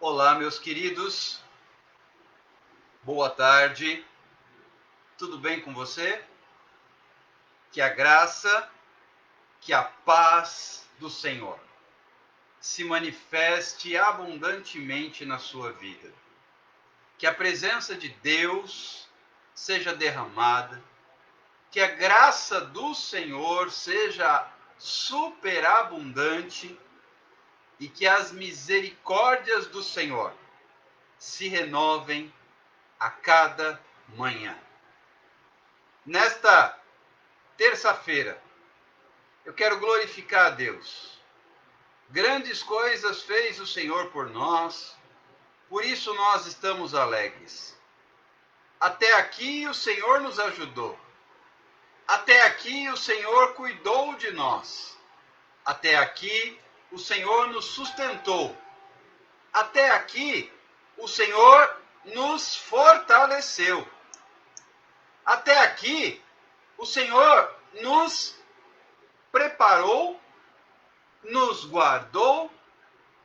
Olá, meus queridos. Boa tarde. Tudo bem com você? Que a graça, que a paz do Senhor se manifeste abundantemente na sua vida. Que a presença de Deus seja derramada. Que a graça do Senhor seja superabundante e que as misericórdias do Senhor se renovem a cada manhã. Nesta terça-feira, eu quero glorificar a Deus. Grandes coisas fez o Senhor por nós, por isso nós estamos alegres. Até aqui o Senhor nos ajudou. Até aqui o Senhor cuidou de nós. Até aqui o Senhor nos sustentou. Até aqui o Senhor nos fortaleceu. Até aqui o Senhor nos preparou, nos guardou,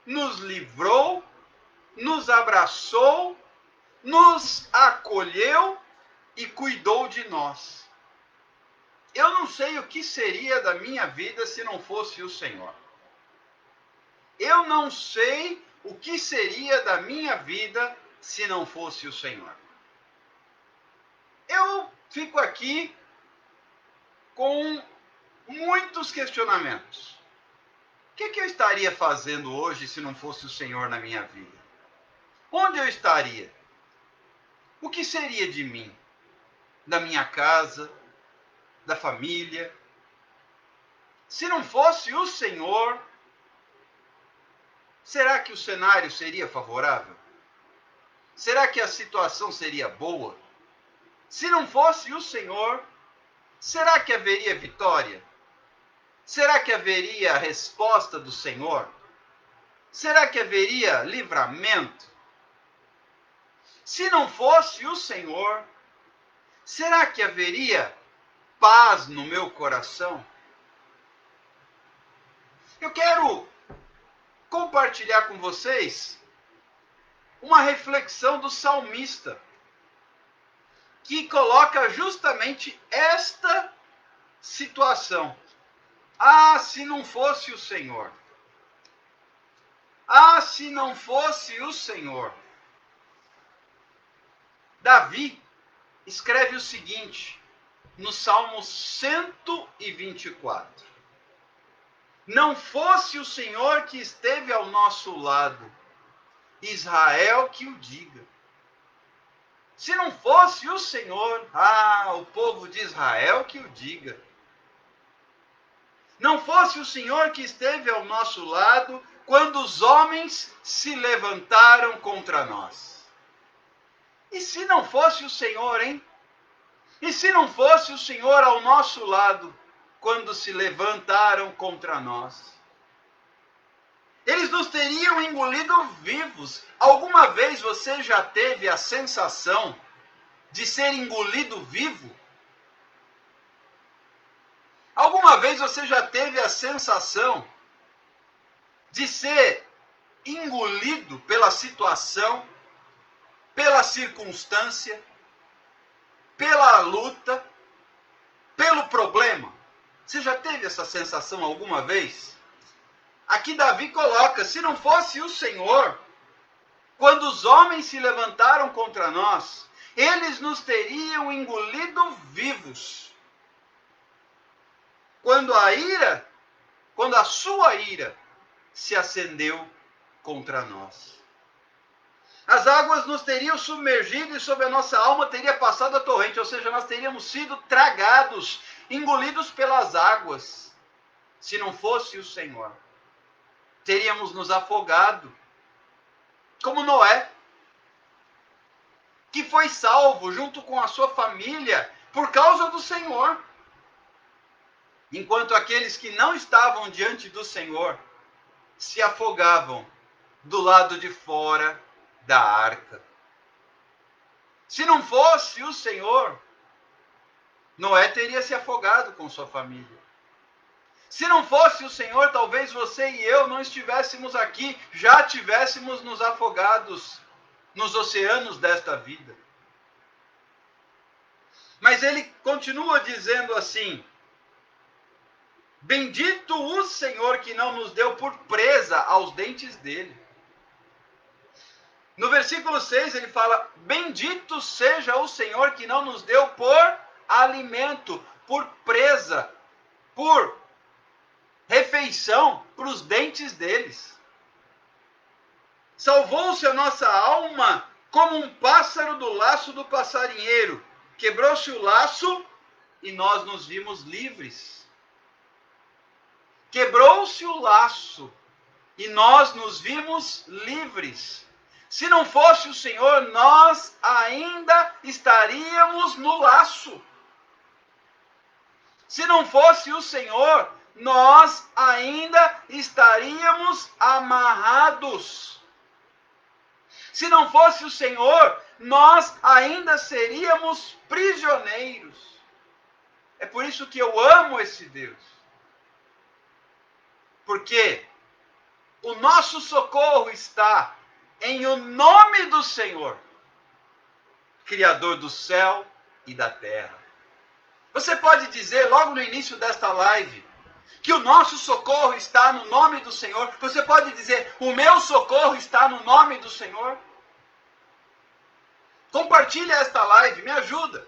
nos livrou, nos abraçou, nos acolheu e cuidou de nós. Eu não sei o que seria da minha vida se não fosse o Senhor. Eu não sei o que seria da minha vida se não fosse o Senhor. Eu fico aqui com muitos questionamentos. O que eu estaria fazendo hoje se não fosse o Senhor na minha vida? Onde eu estaria? O que seria de mim? Da minha casa? Da família? Se não fosse o Senhor, será que o cenário seria favorável? Será que a situação seria boa? Se não fosse o Senhor, será que haveria vitória? Será que haveria a resposta do Senhor? Será que haveria livramento? Se não fosse o Senhor, será que haveria paz no meu coração? Eu quero compartilhar com vocês uma reflexão do salmista, que coloca justamente esta situação. Ah, se não fosse o Senhor. Ah, se não fosse o Senhor. Davi escreve o seguinte, no Salmo 124. Não fosse o Senhor que esteve ao nosso lado, Israel que o diga. Se não fosse o Senhor, o povo de Israel que o diga. Não fosse o Senhor que esteve ao nosso lado quando os homens se levantaram contra nós. E se não fosse o Senhor, hein? E se não fosse o Senhor ao nosso lado quando se levantaram contra nós? Eles nos teriam engolido vivos. Alguma vez você já teve a sensação de ser engolido vivo? Alguma vez você já teve a sensação de ser engolido pela situação, pela circunstância, pela luta, pelo problema? Você já teve essa sensação alguma vez? Aqui Davi coloca, se não fosse o Senhor, quando os homens se levantaram contra nós, eles nos teriam engolido vivos. Quando a sua ira se acendeu contra nós. As águas nos teriam submergido e sobre a nossa alma teria passado a torrente, ou seja, nós teríamos sido tragados, engolidos pelas águas, se não fosse o Senhor. Teríamos nos afogado, como Noé, que foi salvo junto com a sua família por causa do Senhor. Enquanto aqueles que não estavam diante do Senhor se afogavam do lado de fora da arca. Se não fosse o Senhor, Noé teria se afogado com sua família. Se não fosse o Senhor, talvez você e eu não estivéssemos aqui, já tivéssemos nos afogados nos oceanos desta vida. Mas ele continua dizendo assim: bendito o Senhor que não nos deu por presa aos dentes dele. No versículo 6 ele fala: bendito seja o Senhor que não nos deu por alimento, por presa, por refeição para os dentes deles. Salvou-se a nossa alma como um pássaro do laço do passarinheiro. Quebrou-se o laço e nós nos vimos livres. Quebrou-se o laço e nós nos vimos livres. Se não fosse o Senhor, nós ainda estaríamos no laço. Se não fosse o Senhor, nós ainda estaríamos amarrados. Se não fosse o Senhor, nós ainda seríamos prisioneiros. É por isso que eu amo esse Deus. Porque o nosso socorro está em o nome do Senhor, Criador do céu e da terra. Você pode dizer logo no início desta live que o nosso socorro está no nome do Senhor. Você pode dizer: o meu socorro está no nome do Senhor. Compartilhe esta live, me ajuda.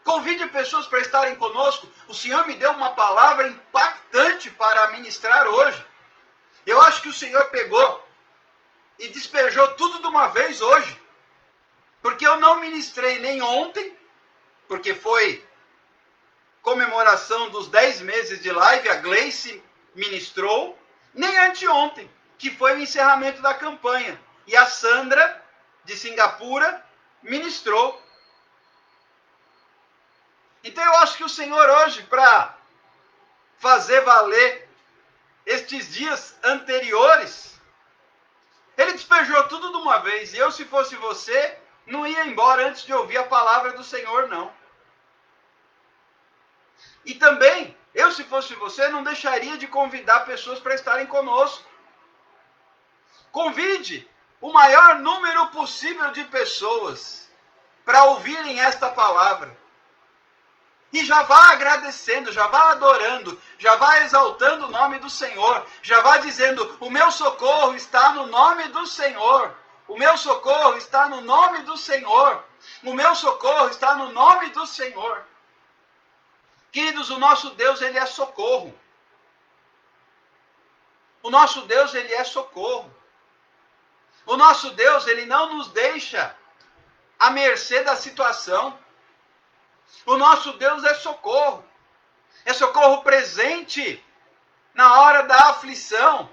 Convide pessoas para estarem conosco. O Senhor me deu uma palavra impactante para ministrar hoje. Eu acho que o Senhor pegou e despejou tudo de uma vez hoje. Porque eu não ministrei nem ontem, porque foi comemoração dos 10 meses de live, a Gleice ministrou, nem anteontem, que foi o encerramento da campanha. E a Sandra, de Singapura, ministrou. Então eu acho que o Senhor hoje, para fazer valer estes dias anteriores, Ele despejou tudo de uma vez. E eu, se fosse você, não ia embora antes de ouvir a palavra do Senhor, não. E também, eu, se fosse você, não deixaria de convidar pessoas para estarem conosco. Convide o maior número possível de pessoas para ouvirem esta palavra. E já vá agradecendo, já vá adorando, já vá exaltando o nome do Senhor, já vá dizendo: o meu socorro está no nome do Senhor, o meu socorro está no nome do Senhor, o meu socorro está no nome do Senhor. Queridos, o nosso Deus, Ele é socorro. O nosso Deus, Ele é socorro. O nosso Deus, Ele não nos deixa à mercê da situação. O nosso Deus é socorro. É socorro presente na hora da aflição.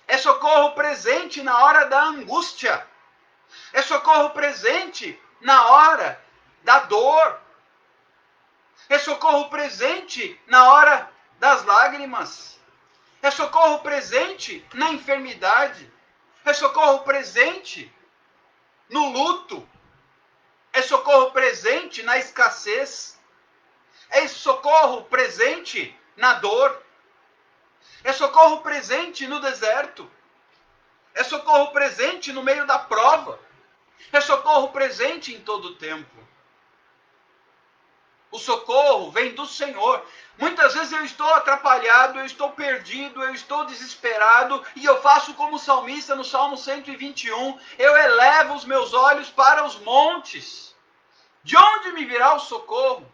É socorro presente na hora da angústia. É socorro presente na hora da dor. É socorro presente na hora das lágrimas. É socorro presente na enfermidade. É socorro presente no luto. É socorro presente na escassez. É socorro presente na dor. É socorro presente no deserto. É socorro presente no meio da prova. É socorro presente em todo o tempo. O socorro vem do Senhor. Muitas vezes eu estou atrapalhado, eu estou perdido, eu estou desesperado, e eu faço como o salmista no Salmo 121, eu elevo os meus olhos para os montes. De onde me virá o socorro?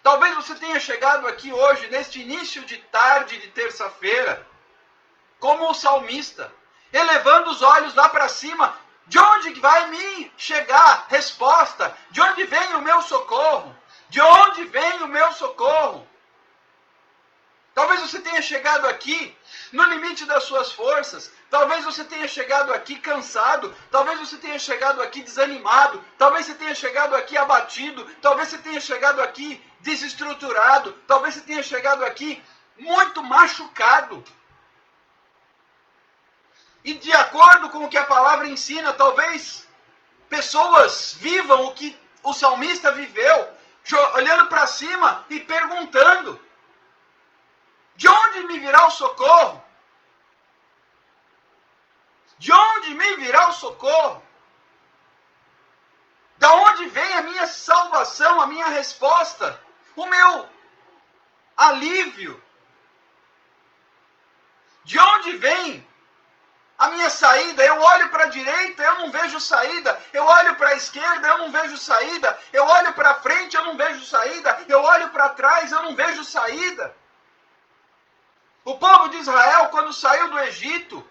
Talvez você tenha chegado aqui hoje, neste início de tarde de terça-feira, como o salmista, elevando os olhos lá para cima. De onde vai me chegar resposta? De onde vem o meu socorro? De onde vem o meu socorro? Talvez você tenha chegado aqui no limite das suas forças. Talvez você tenha chegado aqui cansado. Talvez você tenha chegado aqui desanimado. Talvez você tenha chegado aqui abatido. Talvez você tenha chegado aqui desestruturado. Talvez você tenha chegado aqui muito machucado. E de acordo com o que a palavra ensina, talvez pessoas vivam o que o salmista viveu, olhando para cima e perguntando: de onde me virá o socorro? De onde me virá o socorro? Da onde vem a minha salvação, a minha resposta, o meu alívio? De onde vem a minha saída? Eu olho para a direita, eu não vejo saída. Eu olho para a esquerda, eu não vejo saída. Eu olho para frente, eu não vejo saída. Eu olho para trás, eu não vejo saída. O povo de Israel, quando saiu do Egito,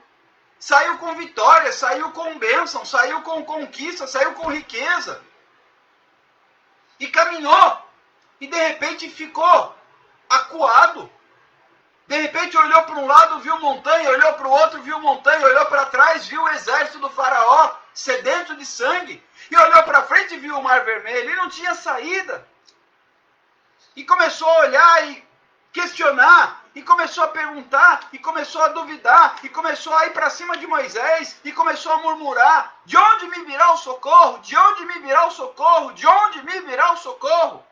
saiu com vitória, saiu com bênção, saiu com conquista, saiu com riqueza. E caminhou. E de repente ficou acuado. De repente olhou para um lado, viu montanha, olhou para o outro, viu montanha, olhou para trás, viu o exército do faraó, sedento de sangue. E olhou para frente e viu o mar vermelho. E não tinha saída. E começou a olhar e questionar, e começou a perguntar, e começou a duvidar, e começou a ir para cima de Moisés, e começou a murmurar: de onde me virá o socorro? De onde me virá o socorro? De onde me virá o socorro?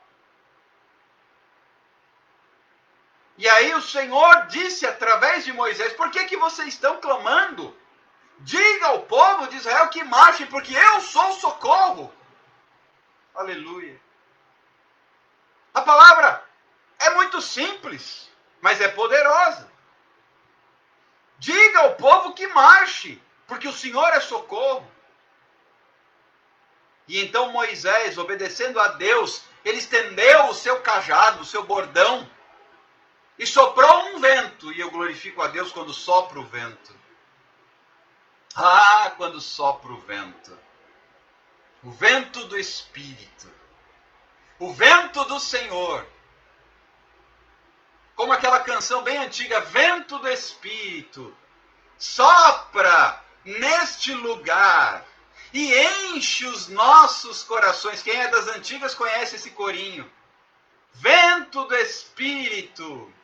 E aí o Senhor disse através de Moisés: por que vocês estão clamando? Diga ao povo de Israel que marchem, porque eu sou o socorro. Aleluia. A palavra é muito simples, mas é poderosa. Diga ao povo que marche, porque o Senhor é socorro. E então Moisés, obedecendo a Deus, ele estendeu o seu cajado, o seu bordão, e soprou um vento. E eu glorifico a Deus quando sopra o vento. Ah, quando sopra o vento. O vento do Espírito. O vento do Senhor. Como aquela canção bem antiga, vento do Espírito, sopra neste lugar e enche os nossos corações. Quem é das antigas conhece esse corinho. Vento do Espírito,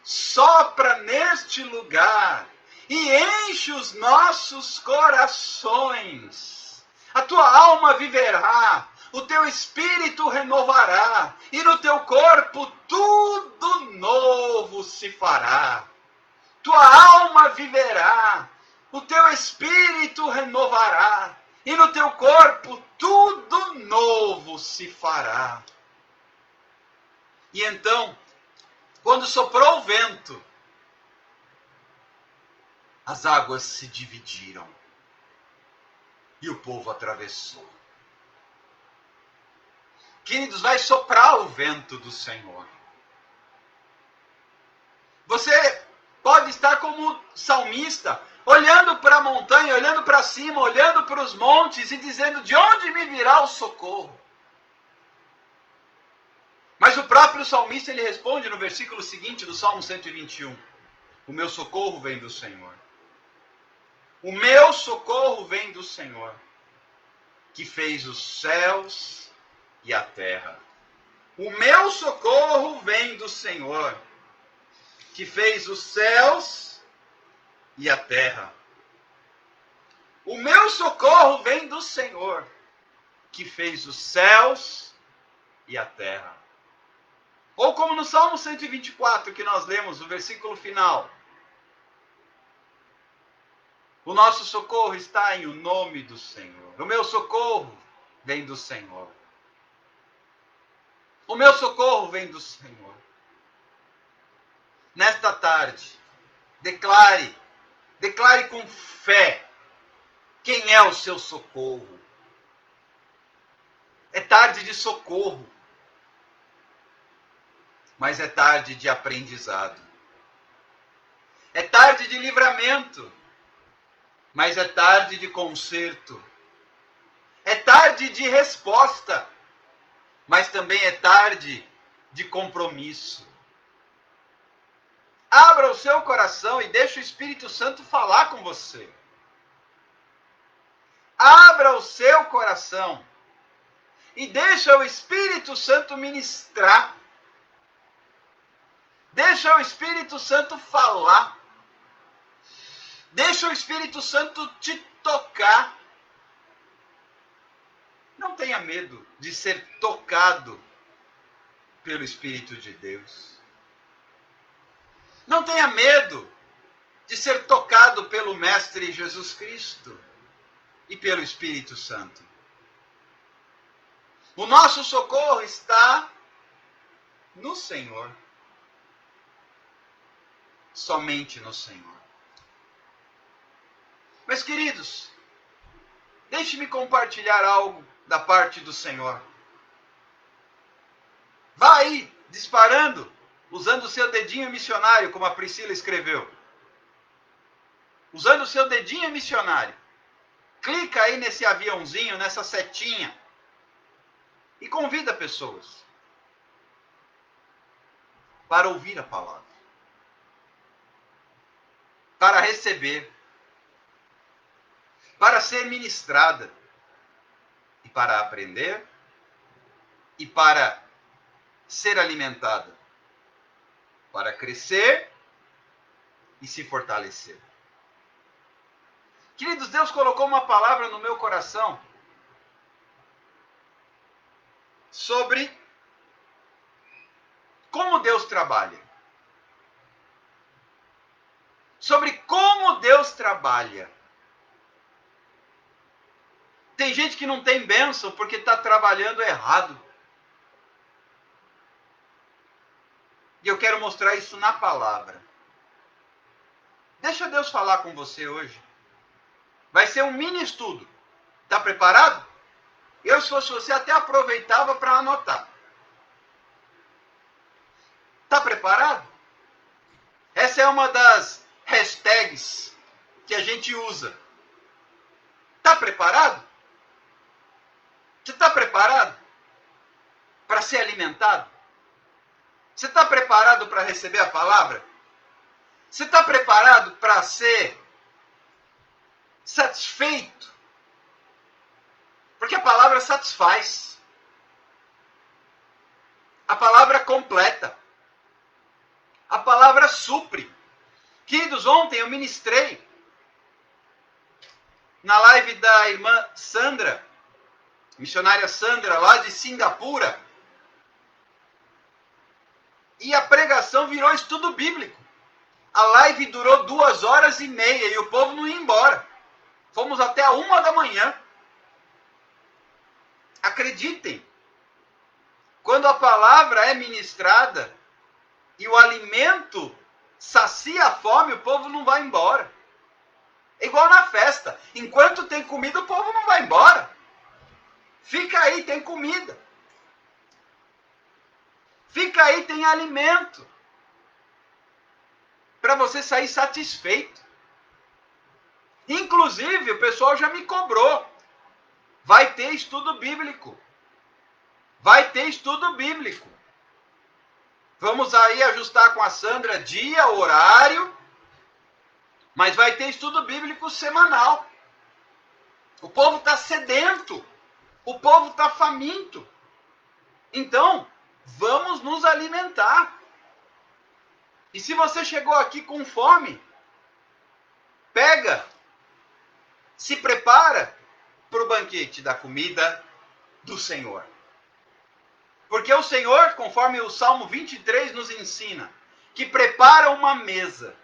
sopra neste lugar e enche os nossos corações. A tua alma viverá, o teu espírito renovará, e no teu corpo tudo novo se fará. Tua alma viverá, o teu espírito renovará, e no teu corpo tudo novo se fará. E então, quando soprou o vento, as águas se dividiram e o povo atravessou. Queridos, vai soprar o vento do Senhor. Você pode estar como salmista, olhando para a montanha, olhando para cima, olhando para os montes e dizendo: de onde me virá o socorro? Mas o próprio salmista, ele responde no versículo seguinte do Salmo 121. O meu socorro vem do Senhor. O meu socorro vem do Senhor, que fez os céus e a terra. O meu socorro vem do Senhor, que fez os céus e a terra. O meu socorro vem do Senhor, que fez os céus e a terra. Ou como no Salmo 124, que nós lemos, o versículo final. O nosso socorro está em o nome do Senhor. O meu socorro vem do Senhor. O meu socorro vem do Senhor. Nesta tarde, declare com fé quem é o seu socorro. É tarde de socorro, mas é tarde de aprendizado. É tarde de livramento, mas é tarde de conserto. É tarde de resposta, mas também é tarde de compromisso. Abra o seu coração e deixe o Espírito Santo falar com você. Abra o seu coração e deixa o Espírito Santo ministrar. Deixa o Espírito Santo falar. Deixa o Espírito Santo te tocar. Não tenha medo de ser tocado pelo Espírito de Deus. Não tenha medo de ser tocado pelo Mestre Jesus Cristo e pelo Espírito Santo. O nosso socorro está no Senhor. Somente no Senhor. Meus queridos, deixe-me compartilhar algo da parte do Senhor. Vá aí, disparando, usando o seu dedinho missionário, como a Priscila escreveu. Usando o seu dedinho missionário. Clica aí nesse aviãozinho, nessa setinha. E convida pessoas para ouvir a palavra. Para receber. Para ser ministrada. E para aprender. E para ser alimentada. Para crescer e se fortalecer. Queridos, Deus colocou uma palavra no meu coração sobre como Deus trabalha. Sobre como Deus trabalha. Tem gente que não tem bênção porque está trabalhando errado. E eu quero mostrar isso na palavra. Deixa Deus falar com você hoje. Vai ser um mini estudo. Está preparado? Eu, se fosse você, até aproveitava para anotar. Está preparado? Essa é uma das hashtags que a gente usa. Está preparado? Você está preparado para ser alimentado? Você está preparado para receber a palavra? Você está preparado para ser satisfeito? Porque a palavra satisfaz. A palavra completa. A palavra supre. Queridos, ontem eu ministrei na live da irmã Sandra, missionária Sandra, lá de Singapura. E a pregação virou estudo bíblico. A live durou 2h30 e o povo não ia embora. Fomos até a 1h. Acreditem, quando a palavra é ministrada e o alimento sacia a fome, o povo não vai embora. É igual na festa. Enquanto tem comida, o povo não vai embora. Fica aí, tem comida. Fica aí, tem alimento. Para você sair satisfeito. Inclusive, o pessoal já me cobrou. Vai ter estudo bíblico. Vai ter estudo bíblico. Vamos aí ajustar com a Sandra dia, horário. Mas vai ter estudo bíblico semanal. O povo está sedento. O povo está faminto. Então, vamos nos alimentar. E se você chegou aqui com fome, pega, se prepara para o banquete da comida do Senhor. Porque o Senhor, conforme o Salmo 23 nos ensina, que prepara uma mesa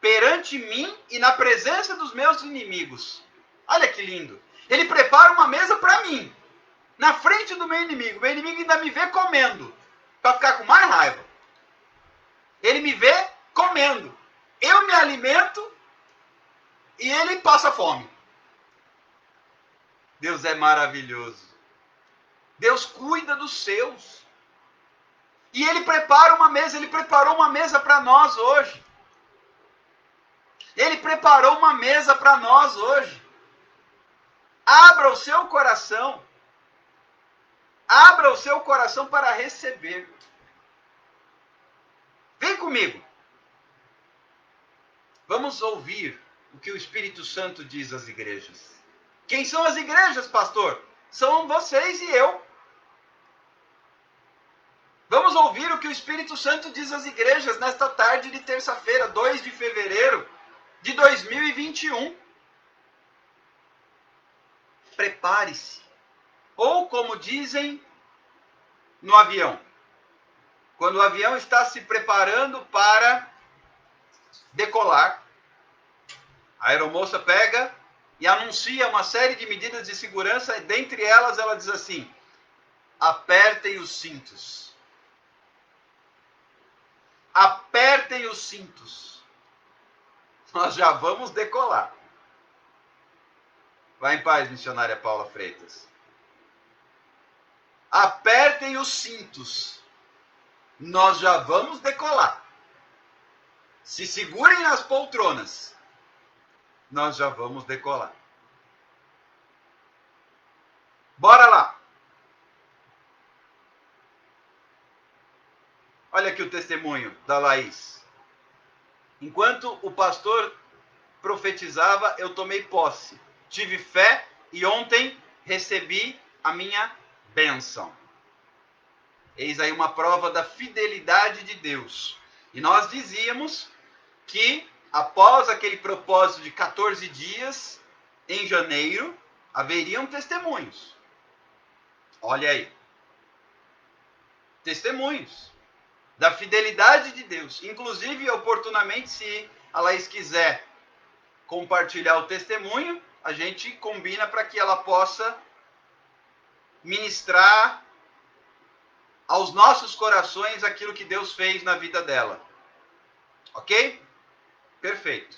perante mim e na presença dos meus inimigos. Olha que lindo. Ele prepara uma mesa para mim, na frente do meu inimigo. Meu inimigo ainda me vê comendo, para ficar com mais raiva. Ele me vê comendo. Eu me alimento e ele passa fome. Deus é maravilhoso. Deus cuida dos seus. E Ele prepara uma mesa. Ele preparou uma mesa para nós hoje. Ele preparou uma mesa para nós hoje. Abra o seu coração. Abra o seu coração para receber. Vem comigo. Vamos ouvir o que o Espírito Santo diz às igrejas. Quem são as igrejas, pastor? São vocês e eu. Vamos ouvir o que o Espírito Santo diz às igrejas nesta tarde de terça-feira, 2 de fevereiro de 2021. Prepare-se. Ou como dizem no avião, quando o avião está se preparando para decolar, a aeromoça pega e anuncia uma série de medidas de segurança, e dentre elas ela diz assim: apertem os cintos. Apertem os cintos. Nós já vamos decolar. Vai em paz, missionária Paula Freitas. Apertem os cintos. Nós já vamos decolar. Se segurem nas poltronas. Nós já vamos decolar. Bora lá. Olha aqui o testemunho da Laís. Enquanto o pastor profetizava, eu tomei posse. Tive fé e ontem recebi a minha bênção. Eis aí uma prova da fidelidade de Deus. E nós dizíamos que após aquele propósito de 14 dias, em janeiro, haveriam testemunhos. Olha aí. Testemunhos da fidelidade de Deus. Inclusive, oportunamente, se a Laís quiser compartilhar o testemunho, a gente combina para que ela possa ministrar aos nossos corações aquilo que Deus fez na vida dela. Ok? Perfeito.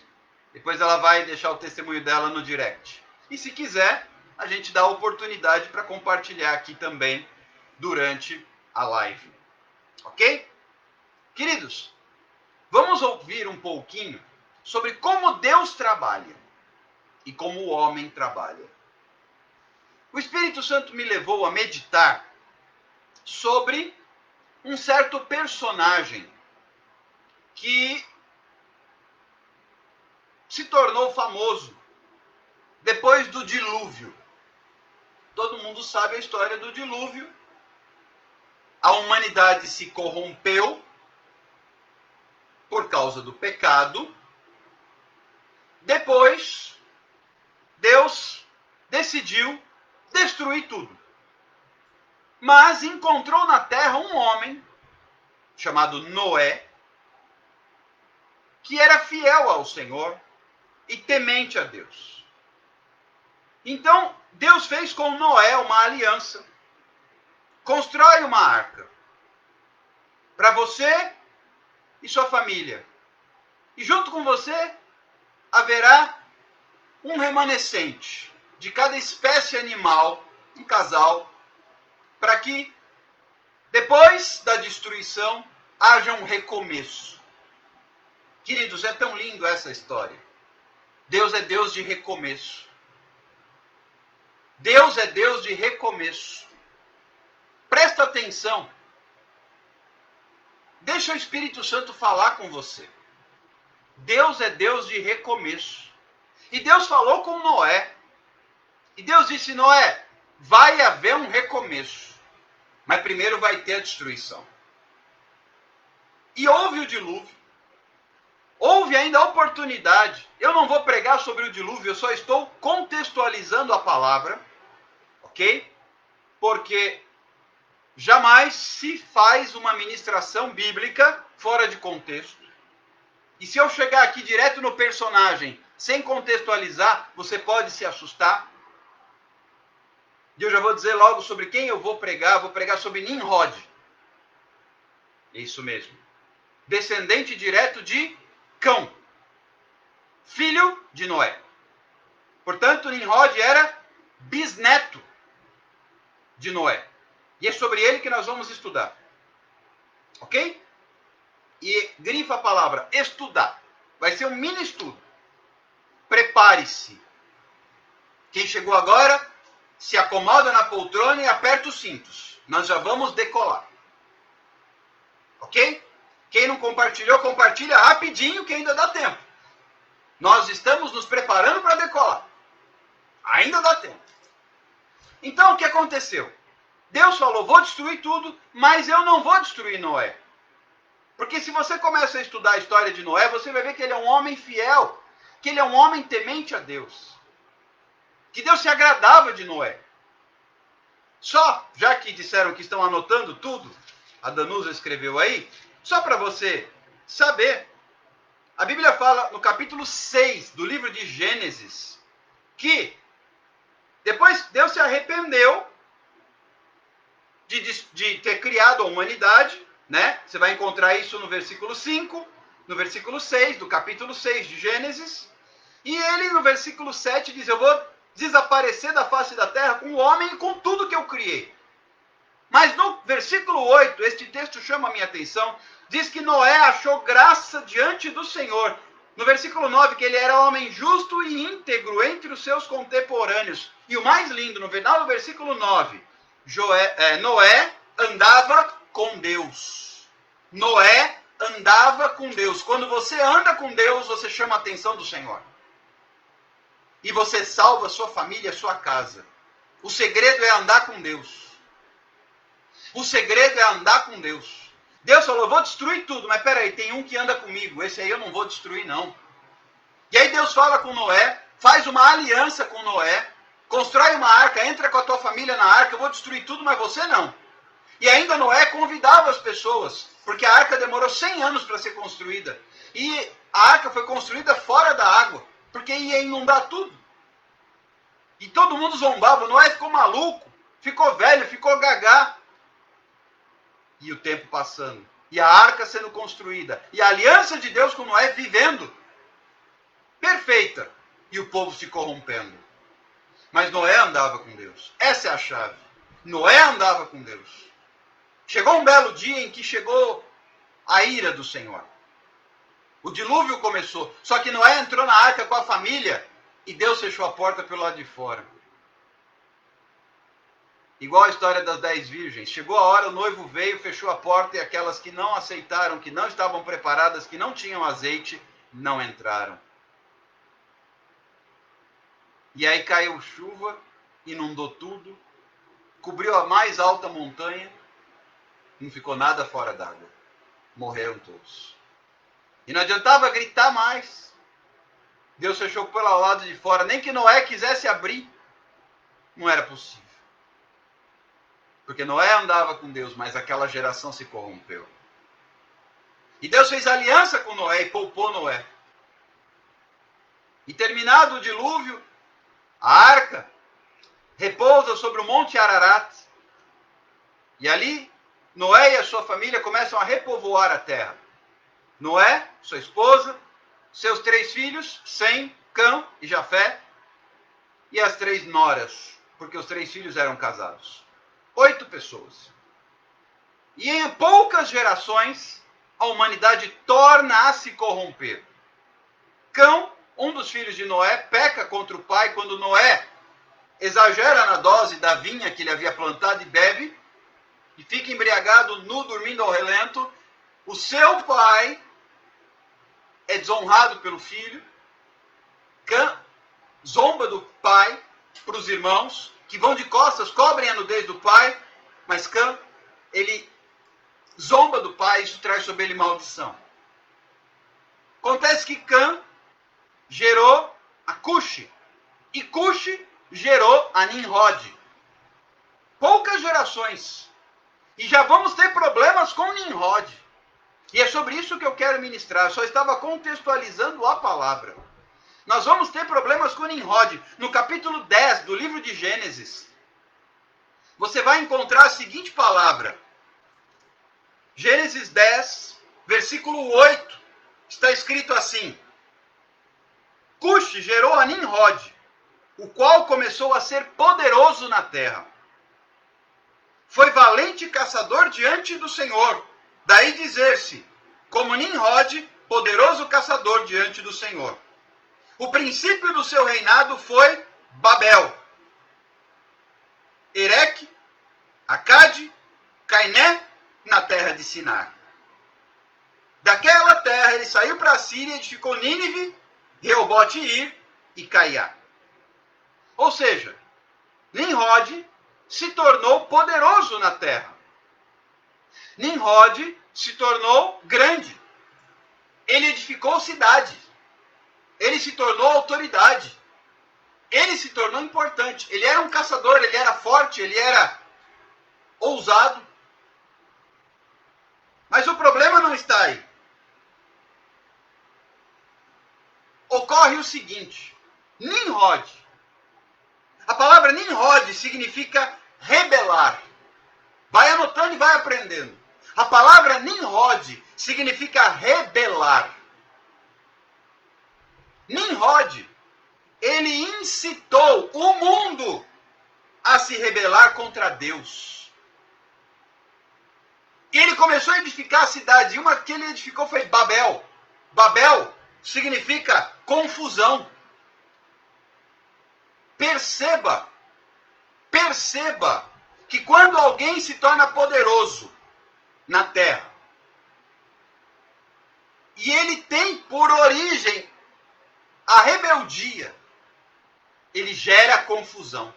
Depois ela vai deixar o testemunho dela no direct. E se quiser, a gente dá a oportunidade para compartilhar aqui também durante a live. Ok? Queridos, vamos ouvir um pouquinho sobre como Deus trabalha e como o homem trabalha. O Espírito Santo me levou a meditar sobre um certo personagem que se tornou famoso depois do dilúvio. Todo mundo sabe a história do dilúvio. A humanidade se corrompeu por causa do pecado. Depois, Deus decidiu destruir tudo. Mas encontrou na terra um homem chamado Noé, que era fiel ao Senhor e temente a Deus. Então, Deus fez com Noé uma aliança. Constrói uma arca para você e sua família. E junto com você haverá um remanescente de cada espécie animal, um casal, para que depois da destruição haja um recomeço. Queridos, é tão lindo essa história. Deus é Deus de recomeço. Deus é Deus de recomeço. Presta atenção. Deixa o Espírito Santo falar com você. Deus é Deus de recomeço. E Deus falou com Noé. E Deus disse: Noé, vai haver um recomeço. Mas primeiro vai ter a destruição. E houve o dilúvio. Houve ainda a oportunidade. Eu não vou pregar sobre o dilúvio, eu só estou contextualizando a palavra. Ok? Porque jamais se faz uma ministração bíblica fora de contexto. E se eu chegar aqui direto no personagem, sem contextualizar, você pode se assustar. E eu já vou dizer logo sobre quem eu vou pregar. Vou pregar sobre Nimrod. Isso mesmo. Descendente direto de Cão. Filho de Noé. Portanto, Nimrod era bisneto de Noé. E é sobre ele que nós vamos estudar. Ok? E grifa a palavra estudar. Vai ser um mini estudo. Prepare-se. Quem chegou agora, se acomoda na poltrona e aperta os cintos. Nós já vamos decolar. Ok? Quem não compartilhou, compartilha rapidinho que ainda dá tempo. Nós estamos nos preparando para decolar. Ainda dá tempo. Então, o que aconteceu? Deus falou, vou destruir tudo, mas eu não vou destruir Noé. Porque se você começa a estudar a história de Noé, você vai ver que ele é um homem fiel, que ele é um homem temente a Deus. Que Deus se agradava de Noé. Só, já que disseram que estão anotando tudo, a Danusa escreveu aí, só para você saber, a Bíblia fala no capítulo 6 do livro de Gênesis, que depois Deus se arrependeu de ter criado a humanidade, né? Você vai encontrar isso no versículo 5, no versículo 6, do capítulo 6 de Gênesis, e ele no versículo 7 diz, eu vou desaparecer da face da terra com o homem e com tudo que eu criei. Mas no versículo 8, este texto chama a minha atenção, diz que Noé achou graça diante do Senhor. No versículo 9, que ele era homem justo e íntegro entre os seus contemporâneos. E o mais lindo, no final do versículo 9, Noé andava com Deus. Noé andava com Deus. Quando você anda com Deus, você chama a atenção do Senhor. E você salva a sua família, a sua casa. O segredo é andar com Deus. O segredo é andar com Deus. Deus falou, eu vou destruir tudo, mas peraí, tem um que anda comigo, esse aí eu não vou destruir não. E aí Deus fala com Noé, faz uma aliança com Noé, constrói uma arca, entra com a tua família na arca, eu vou destruir tudo, mas você não. E ainda Noé convidava as pessoas, porque a arca demorou 100 anos para ser construída. E a arca foi construída fora da água, porque ia inundar tudo. E todo mundo zombava, Noé ficou maluco, ficou velho, ficou gagá. E o tempo passando. E a arca sendo construída. E a aliança de Deus com Noé vivendo. Perfeita. E o povo se corrompendo. Mas Noé andava com Deus. Essa é a chave. Noé andava com Deus. Chegou um belo dia em que chegou a ira do Senhor. O dilúvio começou. Só que Noé entrou na arca com a família e Deus fechou a porta pelo lado de fora. Igual a história das 10 virgens. Chegou a hora, o noivo veio, fechou a porta e aquelas que não aceitaram, que não estavam preparadas, que não tinham azeite, não entraram. E aí caiu chuva, inundou tudo, cobriu a mais alta montanha, não ficou nada fora d'água. Morreram todos. E não adiantava gritar mais. Deus fechou pelo lado de fora. Nem que Noé quisesse abrir, não era possível. Porque Noé andava com Deus, mas aquela geração se corrompeu. E Deus fez aliança com Noé e poupou Noé. E terminado o dilúvio, a arca repousa sobre o monte Ararat. E ali, Noé e a sua família começam a repovoar a terra. Noé, sua esposa, seus 3 filhos, Sem, Cã e Jafé, e as 3 noras, porque os 3 filhos eram casados. 8 pessoas. E em poucas gerações, a humanidade torna a se corromper. Cão, um dos filhos de Noé, peca contra o pai quando Noé exagera na dose da vinha que ele havia plantado e bebe, e fica embriagado, nu, dormindo ao relento. O seu pai é desonrado pelo filho. Cã zomba do pai para os irmãos, que vão de costas, cobrem a nudez do pai, mas Cã, ele zomba do pai, isso traz sobre ele maldição. Acontece que Cã gerou a Cuxi, e Cuxi gerou a Nimrod. Poucas gerações, e já vamos ter problemas com Nimrod. E é sobre isso que eu quero ministrar, eu só estava contextualizando a palavra. Nós vamos ter problemas com Nimrod. No capítulo 10 do livro de Gênesis, você vai encontrar a seguinte palavra. Gênesis 10, versículo 8, está escrito assim: Cuxi gerou a Nimrod, o qual começou a ser poderoso na terra. Foi valente caçador diante do Senhor. Daí dizer-se, como Nimrod, poderoso caçador diante do Senhor. O princípio do seu reinado foi Babel, Ereque, Acade, Cainé, na terra de Sinar. Daquela terra ele saiu para a Síria e edificou Nínive, Reobote-Ir e Caiá. Ou seja, Nimrod se tornou poderoso na terra. Nimrod se tornou grande. Ele edificou cidades. Ele se tornou autoridade. Ele se tornou importante. Ele era um caçador, ele era forte, ele era ousado. Mas o problema não está aí. Ocorre o seguinte: Nimrod. A palavra Nimrod significa rebelar. Vai anotando e vai aprendendo. A palavra Nimrod significa rebelar. Nimrod, ele incitou o mundo a se rebelar contra Deus. E ele começou a edificar a cidade. E uma que ele edificou foi Babel. Babel significa confusão. Perceba que quando alguém se torna poderoso na terra, e ele tem por origem a rebeldia, ele gera confusão.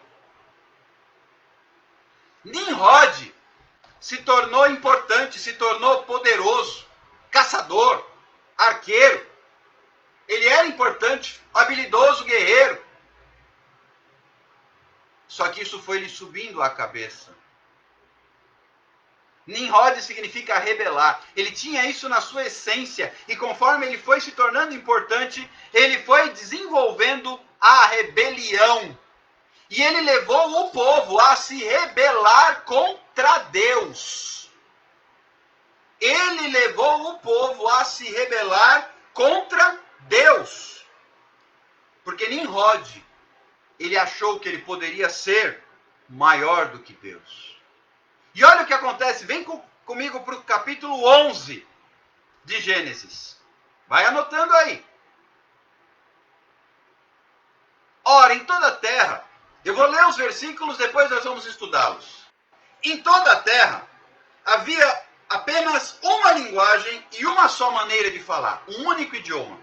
Nimrod se tornou importante, se tornou poderoso, caçador, arqueiro. Ele era importante, habilidoso, guerreiro. Só que isso foi lhe subindo a cabeça. Nimrod significa rebelar. Ele tinha isso na sua essência. E conforme ele foi se tornando importante, ele foi desenvolvendo a rebelião. E ele levou o povo a se rebelar contra Deus. Ele levou o povo a se rebelar contra Deus. Porque Nimrod, ele achou que ele poderia ser maior do que Deus. E olha o que acontece. Vem comigo para o capítulo 11 de Gênesis. Vai anotando aí. Ora, em toda a terra, eu vou ler os versículos, depois nós vamos estudá-los. Em toda a terra, havia apenas uma linguagem e uma só maneira de falar, um único idioma.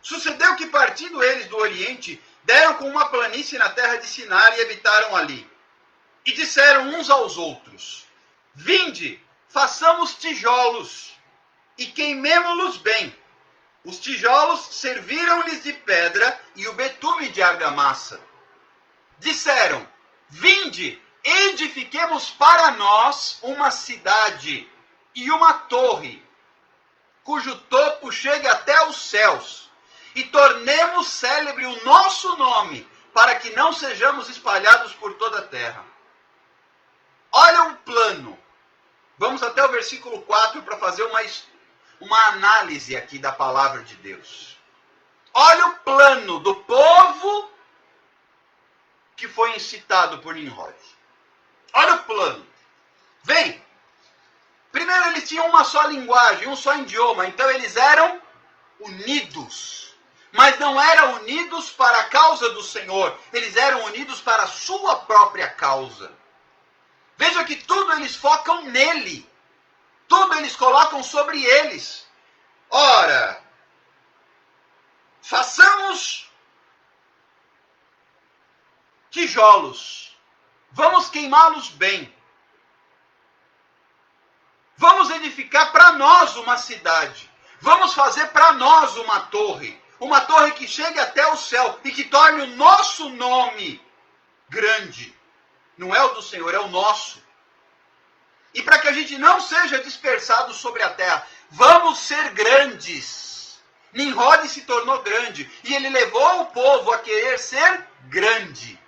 Sucedeu que, partindo eles do Oriente, deram com uma planície na terra de Sinar e habitaram ali. E disseram uns aos outros: Vinde, façamos tijolos e queimemo-los bem. Os tijolos serviram-lhes de pedra e o betume de argamassa. Disseram: Vinde, edifiquemos para nós uma cidade e uma torre, cujo topo chegue até os céus, e tornemos célebre o nosso nome, para que não sejamos espalhados por toda a terra. Olha o plano. Vamos até o versículo 4 para fazer uma análise aqui da palavra de Deus. Olha o plano do povo que foi incitado por Nimrod. Olha o plano. Vem. Primeiro, eles tinham uma só linguagem, um só idioma. Então eles eram unidos. Mas não eram unidos para a causa do Senhor. Eles eram unidos para a sua própria causa. Veja que tudo eles focam nele. Tudo eles colocam sobre eles. Ora, façamos tijolos. Vamos queimá-los bem. Vamos edificar para nós uma cidade. Vamos fazer para nós uma torre. Uma torre que chegue até o céu e que torne o nosso nome grande. Não é o do Senhor, é o nosso. E para que a gente não seja dispersado sobre a terra, vamos ser grandes. Nimrod se tornou grande e ele levou o povo a querer ser grande.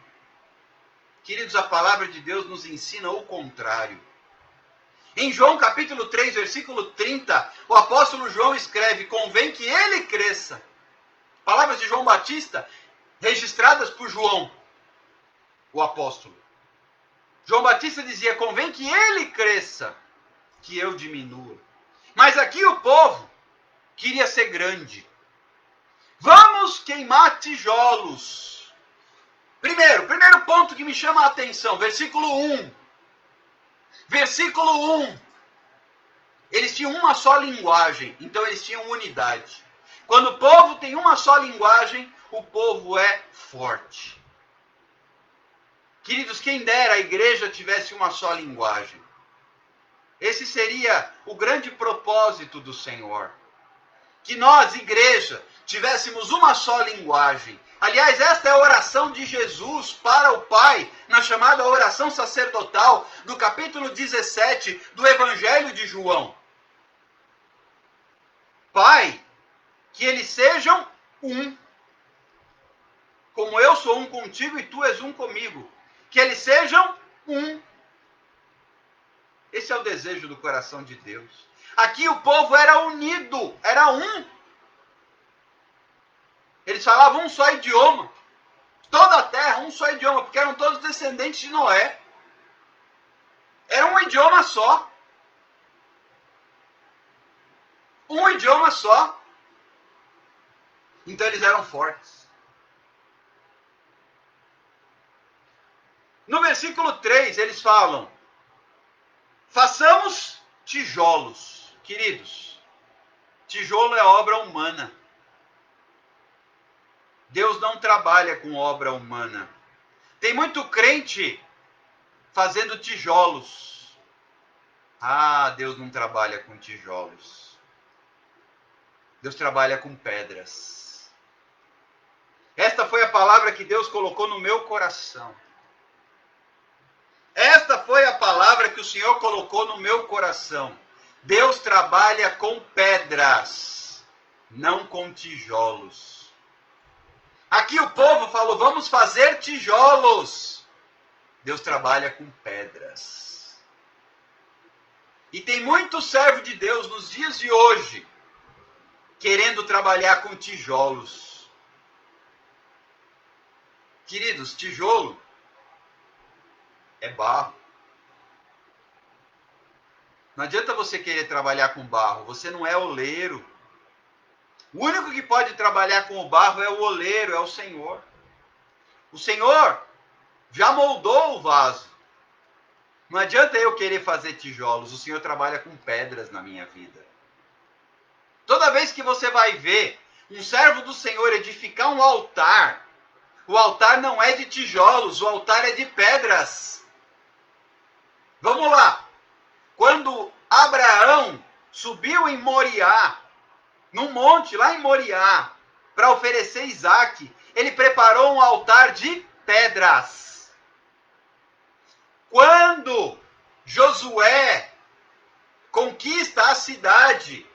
Queridos, a palavra de Deus nos ensina o contrário. Em João capítulo 3, versículo 30, o apóstolo João escreve: convém que ele cresça. Palavras de João Batista, registradas por João, o apóstolo. João Batista dizia: convém que ele cresça, que eu diminua. Mas aqui o povo queria ser grande. Vamos queimar tijolos. Primeiro ponto que me chama a atenção, versículo 1. Versículo 1. Eles tinham uma só linguagem, então eles tinham unidade. Quando o povo tem uma só linguagem, o povo é forte. Queridos, quem dera a igreja tivesse uma só linguagem. Esse seria o grande propósito do Senhor. Que nós, igreja, tivéssemos uma só linguagem. Aliás, esta é a oração de Jesus para o Pai, na chamada oração sacerdotal, do capítulo 17 do Evangelho de João. Pai, que eles sejam um, como eu sou um contigo e tu és um comigo. Que eles sejam um. Esse é o desejo do coração de Deus. Aqui o povo era unido, era um. Eles falavam um só idioma. Toda a terra, um só idioma, porque eram todos descendentes de Noé. Era um idioma só. Um idioma só. Então eles eram fortes. No versículo 3, eles falam: façamos tijolos. Queridos, tijolo é obra humana. Deus não trabalha com obra humana. Tem muito crente fazendo tijolos. Ah, Deus não trabalha com tijolos. Deus trabalha com pedras. Esta foi a palavra que Deus colocou no meu coração. Esta foi a palavra que o Senhor colocou no meu coração. Deus trabalha com pedras, não com tijolos. Aqui o povo falou: vamos fazer tijolos. Deus trabalha com pedras. E tem muito servo de Deus nos dias de hoje querendo trabalhar com tijolos. Queridos, tijolo é barro. Não adianta você querer trabalhar com barro, você não é oleiro. O único que pode trabalhar com o barro é o oleiro, é o Senhor. O Senhor já moldou o vaso. Não adianta eu querer fazer tijolos, o Senhor trabalha com pedras na minha vida. Toda vez que você vai ver um servo do Senhor edificar um altar, o altar não é de tijolos, o altar é de pedras. Vamos lá. Quando Abraão subiu em Moriá, num monte lá em Moriá, para oferecer Isaque, ele preparou um altar de pedras. Quando Josué conquista a cidade,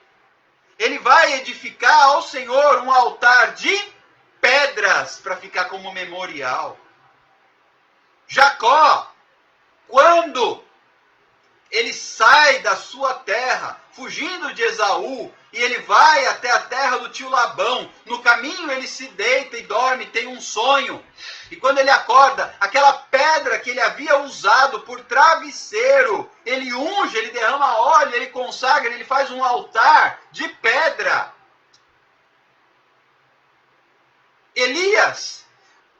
ele vai edificar ao Senhor um altar de pedras para ficar como memorial. Jacó, quando ele sai da sua terra, fugindo de Esaú, e ele vai até a terra do tio Labão. No caminho ele se deita e dorme, tem um sonho. E quando ele acorda, aquela pedra que ele havia usado por travesseiro, ele unge, ele derrama óleo, ele consagra, ele faz um altar de pedra. Elias,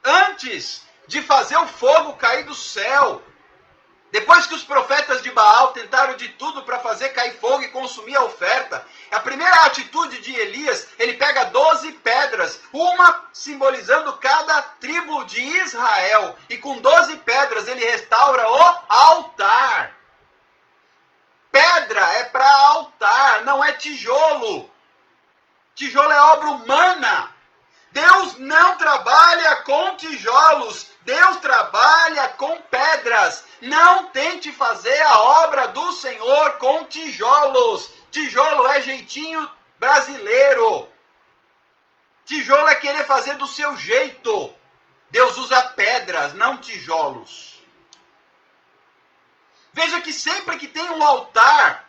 antes de fazer o fogo cair do céu, depois que os profetas de Baal tentaram de tudo para fazer cair fogo e consumir a oferta, a primeira atitude de Elias, ele pega 12 pedras, uma simbolizando cada tribo de Israel, e com 12 pedras ele restaura o altar. Pedra é para altar, não é tijolo. Tijolo é obra humana. Deus não trabalha com tijolos, Deus trabalha com pedras. Não tente fazer a obra do Senhor com tijolos. Tijolo é jeitinho brasileiro. Tijolo é querer fazer do seu jeito. Deus usa pedras, não tijolos. Veja que sempre que tem um altar,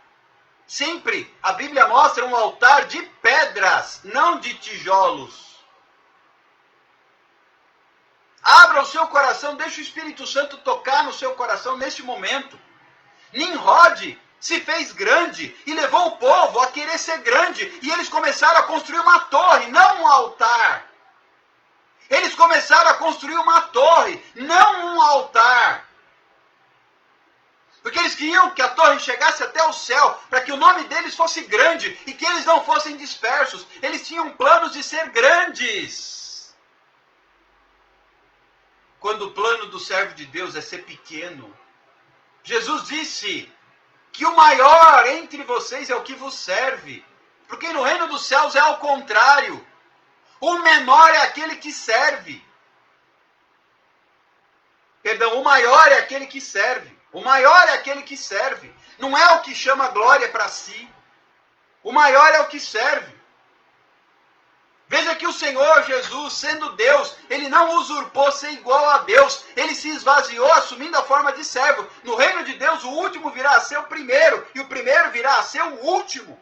sempre a Bíblia mostra um altar de pedras, não de tijolos. Abra o seu coração, deixe o Espírito Santo tocar no seu coração neste momento. Nimrod se fez grande e levou o povo a querer ser grande. E eles começaram a construir uma torre, não um altar. Eles começaram a construir uma torre, não um altar. Porque eles queriam que a torre chegasse até o céu, para que o nome deles fosse grande e que eles não fossem dispersos. Eles tinham planos de ser grandes. Quando o plano do servo de Deus é ser pequeno. Jesus disse que o maior entre vocês é o que vos serve. Porque no reino dos céus é ao contrário. O menor é aquele que serve. Perdão, o maior é aquele que serve. O maior é aquele que serve. Não é o que chama glória para si. O maior é o que serve. Veja que o Senhor Jesus, sendo Deus, ele não usurpou ser igual a Deus. Ele se esvaziou assumindo a forma de servo. No reino de Deus, o último virá a ser o primeiro. E o primeiro virá a ser o último.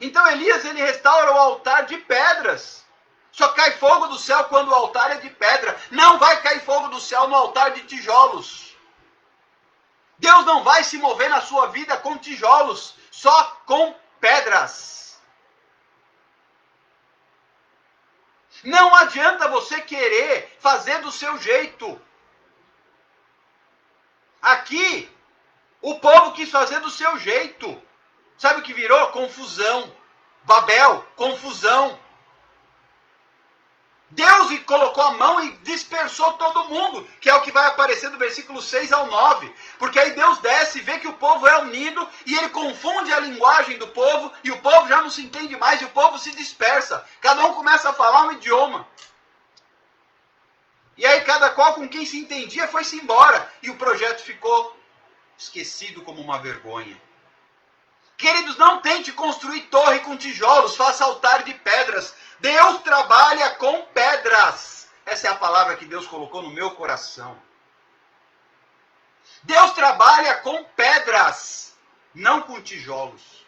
Então Elias, ele restaura o altar de pedras. Só cai fogo do céu quando o altar é de pedra. Não vai cair fogo do céu no altar de tijolos. Deus não vai se mover na sua vida com tijolos, só com pedras. Não adianta você querer fazer do seu jeito. Aqui, o povo quis fazer do seu jeito. Sabe o que virou? Confusão. Babel, confusão. Deus colocou a mão e dispersou todo mundo, que é o que vai aparecer do versículo 6 ao 9. Porque aí Deus desce e vê que o povo é unido, e ele confunde a linguagem do povo, e o povo já não se entende mais, e o povo se dispersa. Cada um começa a falar um idioma. E aí cada qual com quem se entendia foi-se embora, e o projeto ficou esquecido como uma vergonha. Queridos, não tente construir torre com tijolos, faça altar de pedras. Deus trabalha com pedras. Essa é a palavra que Deus colocou no meu coração. Deus trabalha com pedras, não com tijolos.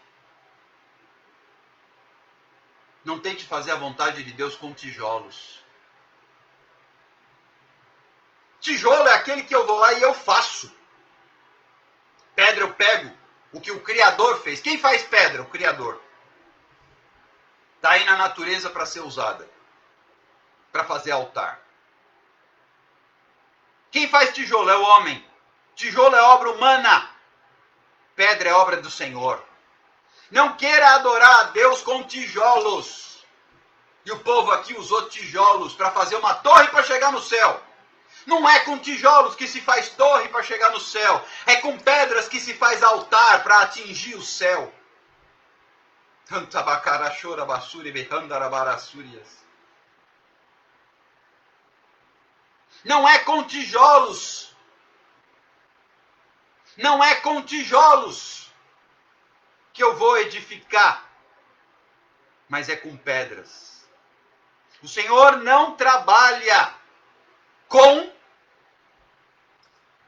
Não tente fazer a vontade de Deus com tijolos. Tijolo é aquele que eu vou lá e eu faço. Pedra eu pego. O que o Criador fez. Quem faz pedra? O Criador. Está aí na natureza para ser usada. Para fazer altar. Quem faz tijolo é o homem. Tijolo é obra humana. Pedra é obra do Senhor. Não queira adorar a Deus com tijolos. E o povo aqui usou tijolos para fazer uma torre para chegar no céu. Não é com tijolos que se faz torre para chegar no céu. É com pedras que se faz altar para atingir o céu. Não é com tijolos. Não é com tijolos que eu vou edificar. Mas é com pedras. O Senhor não trabalha com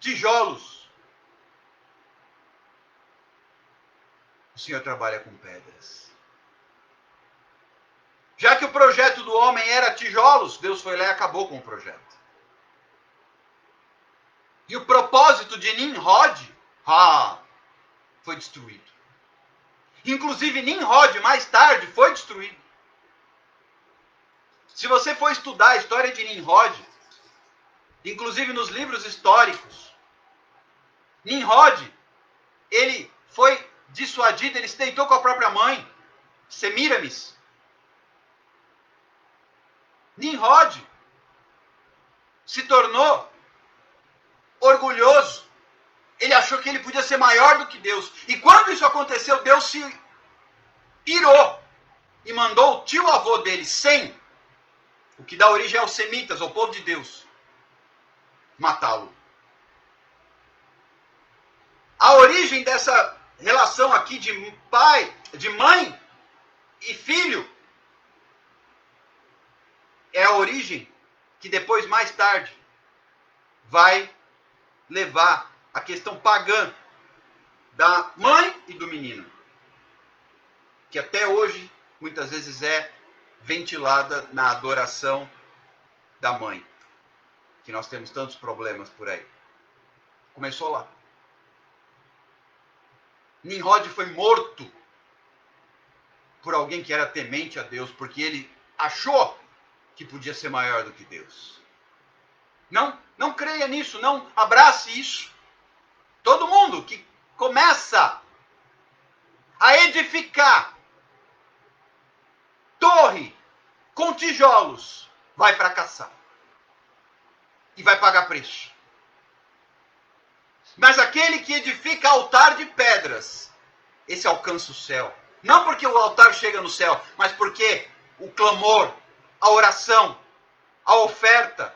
tijolos. O Senhor trabalha com pedras. Já que o projeto do homem era tijolos, Deus foi lá e acabou com o projeto. E o propósito de Nimrod, foi destruído. Inclusive Nimrod, mais tarde, foi destruído. Se você for estudar a história de Nimrod, inclusive nos livros históricos, Nimrod, ele foi dissuadido, ele se deitou com a própria mãe, Semiramis. Nimrod se tornou orgulhoso. Ele achou que ele podia ser maior do que Deus. E quando isso aconteceu, Deus se irou e mandou o tio-avô dele, Sem, o que dá origem aos semitas, ao povo de Deus, matá-lo. A origem dessa relação aqui de pai, de mãe e filho é a origem que depois, mais tarde, vai levar a questão pagã da mãe e do menino, que até hoje muitas vezes é ventilada na adoração da mãe, que nós temos tantos problemas por aí. Começou lá. Nimrod foi morto por alguém que era temente a Deus, porque ele achou que podia ser maior do que Deus. Não creia nisso, não abrace isso. Todo mundo que começa a edificar torre com tijolos vai fracassar e vai pagar preço. Mas aquele que edifica altar de pedras, esse alcança o céu. Não porque o altar chega no céu, mas porque o clamor, a oração, a oferta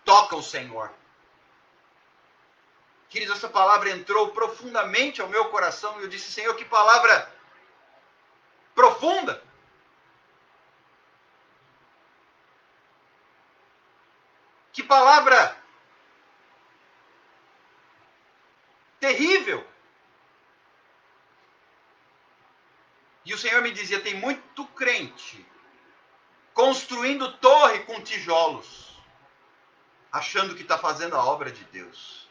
toca o Senhor. Queridos, essa palavra entrou profundamente ao meu coração e eu disse, Senhor, que palavra profunda. Que palavra terrível. E o Senhor me dizia, tem muito crente construindo torre com tijolos, achando que está fazendo a obra de Deus.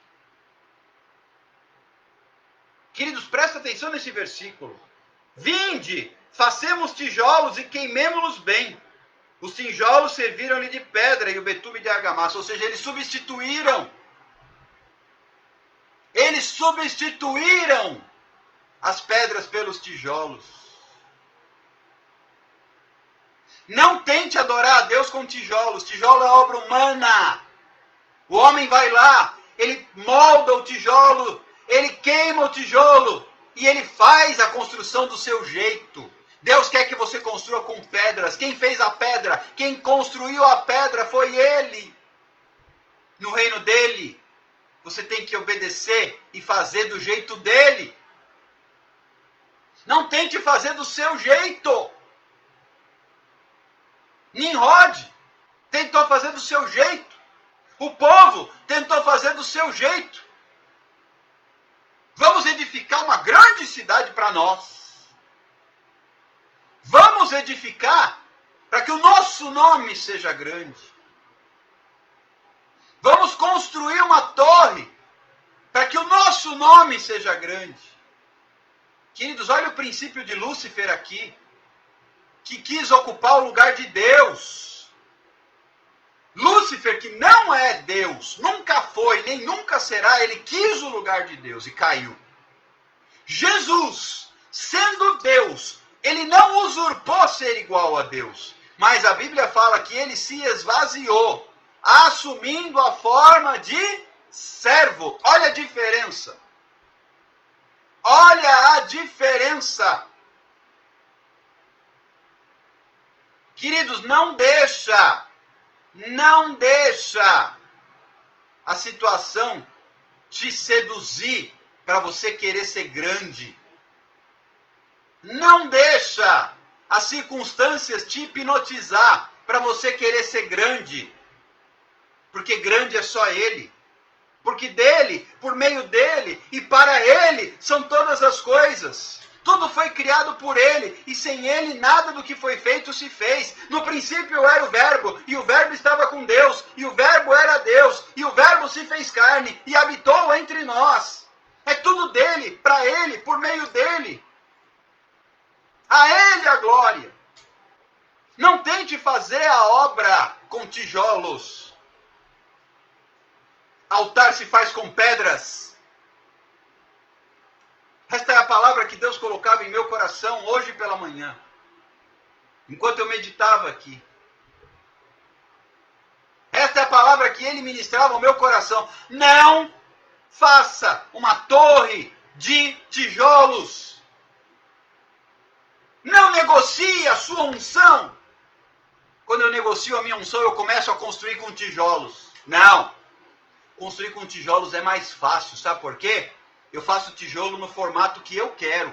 Queridos, presta atenção nesse versículo. Vinde, façamos tijolos e queimemo-los bem. Os tijolos serviram-lhe de pedra e o betume de argamassa. Ou seja, eles substituíram as pedras pelos tijolos. Não tente adorar a Deus com tijolos. Tijolo é obra humana. O homem vai lá, ele molda o tijolo, ele queima o tijolo e ele faz a construção do seu jeito. Deus quer que você construa com pedras. Quem fez a pedra, quem construiu a pedra foi Ele. No reino dele, você tem que obedecer e fazer do jeito dele. Não tente fazer do seu jeito. Nimrod tentou fazer do seu jeito. O povo tentou fazer do seu jeito. Vamos edificar uma grande cidade para nós. Vamos edificar para que o nosso nome seja grande. Vamos construir uma torre para que o nosso nome seja grande. Queridos, olha o princípio de Lúcifer aqui, que quis ocupar o lugar de Deus. Lúcifer, que não é Deus, nunca foi, nem nunca será, ele quis o lugar de Deus e caiu. Jesus, sendo Deus, ele não usurpou ser igual a Deus, mas a Bíblia fala que ele se esvaziou, assumindo a forma de servo. Olha a diferença. Olha a diferença. Queridos, não deixa a situação te seduzir para você querer ser grande. Não deixa as circunstâncias te hipnotizar para você querer ser grande. Porque grande é só Ele. Porque dele, por meio dele e para Ele são todas as coisas. Tudo foi criado por Ele e sem Ele nada do que foi feito se fez. No princípio era o Verbo e o Verbo estava com Deus e o Verbo era Deus e o Verbo se fez carne e habitou entre nós. É tudo dele, para Ele, por meio dele. A Ele a glória. Não tente fazer a obra com tijolos. Altar se faz com pedras. Esta é a palavra que Deus colocava em meu coração hoje pela manhã, enquanto eu meditava aqui. Esta é a palavra que Ele ministrava ao meu coração. Não faça uma torre de tijolos. Não negocie a sua unção. Quando eu negocio a minha unção, eu começo a construir com tijolos. Não. Construir com tijolos é mais fácil. Sabe por quê? Eu faço tijolo no formato que eu quero.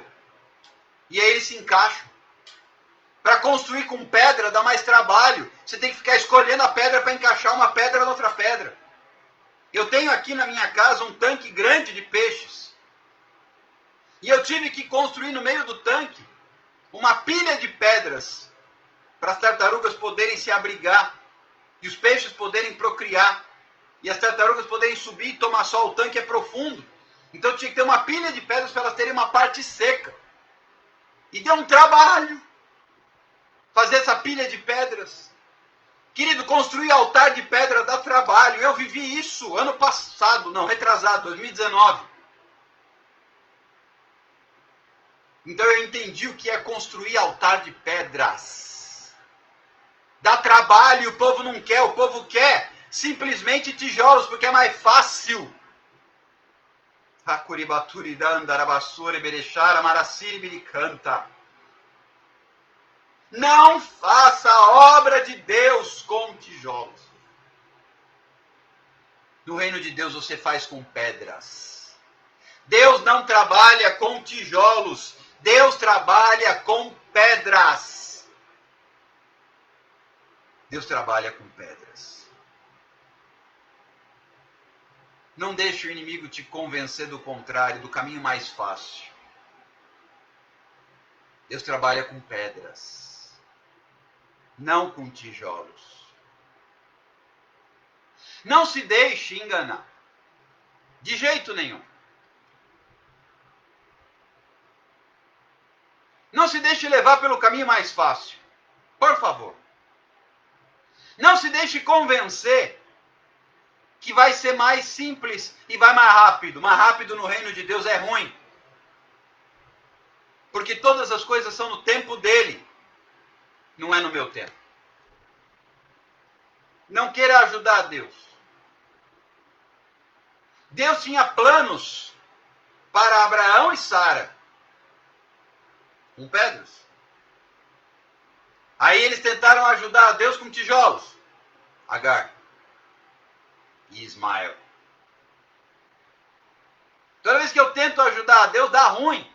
E aí eles se encaixam. Para construir com pedra dá mais trabalho. Você tem que ficar escolhendo a pedra para encaixar uma pedra na outra pedra. Eu tenho aqui na minha casa um tanque grande de peixes. E eu tive que construir no meio do tanque uma pilha de pedras para as tartarugas poderem se abrigar e os peixes poderem procriar e as tartarugas poderem subir e tomar sol. O tanque é profundo, então tinha que ter uma pilha de pedras para elas terem uma parte seca. E deu um trabalho fazer essa pilha de pedras. Querido, construir altar de pedra dá trabalho. Eu vivi isso ano passado, não, retrasado, 2019. Então eu entendi o que é construir altar de pedras. Dá trabalho, o povo não quer, o povo quer simplesmente tijolos, porque é mais fácil. Não faça a obra de Deus com tijolos. No reino de Deus você faz com pedras. Deus não trabalha com tijolos. Deus trabalha com pedras. Deus trabalha com pedras. Não deixe o inimigo te convencer do contrário, do caminho mais fácil. Deus trabalha com pedras, não com tijolos. Não se deixe enganar. De jeito nenhum. Não se deixe levar pelo caminho mais fácil. Por favor. Não se deixe convencer que vai ser mais simples e vai mais rápido. Mais rápido no reino de Deus é ruim. Porque todas as coisas são no tempo dele. Não é no meu tempo. Não queira ajudar Deus. Deus tinha planos para Abraão e Sara. Com pedras. Aí eles tentaram ajudar a Deus com tijolos. Agar e Ismael. Toda vez que eu tento ajudar a Deus, dá ruim.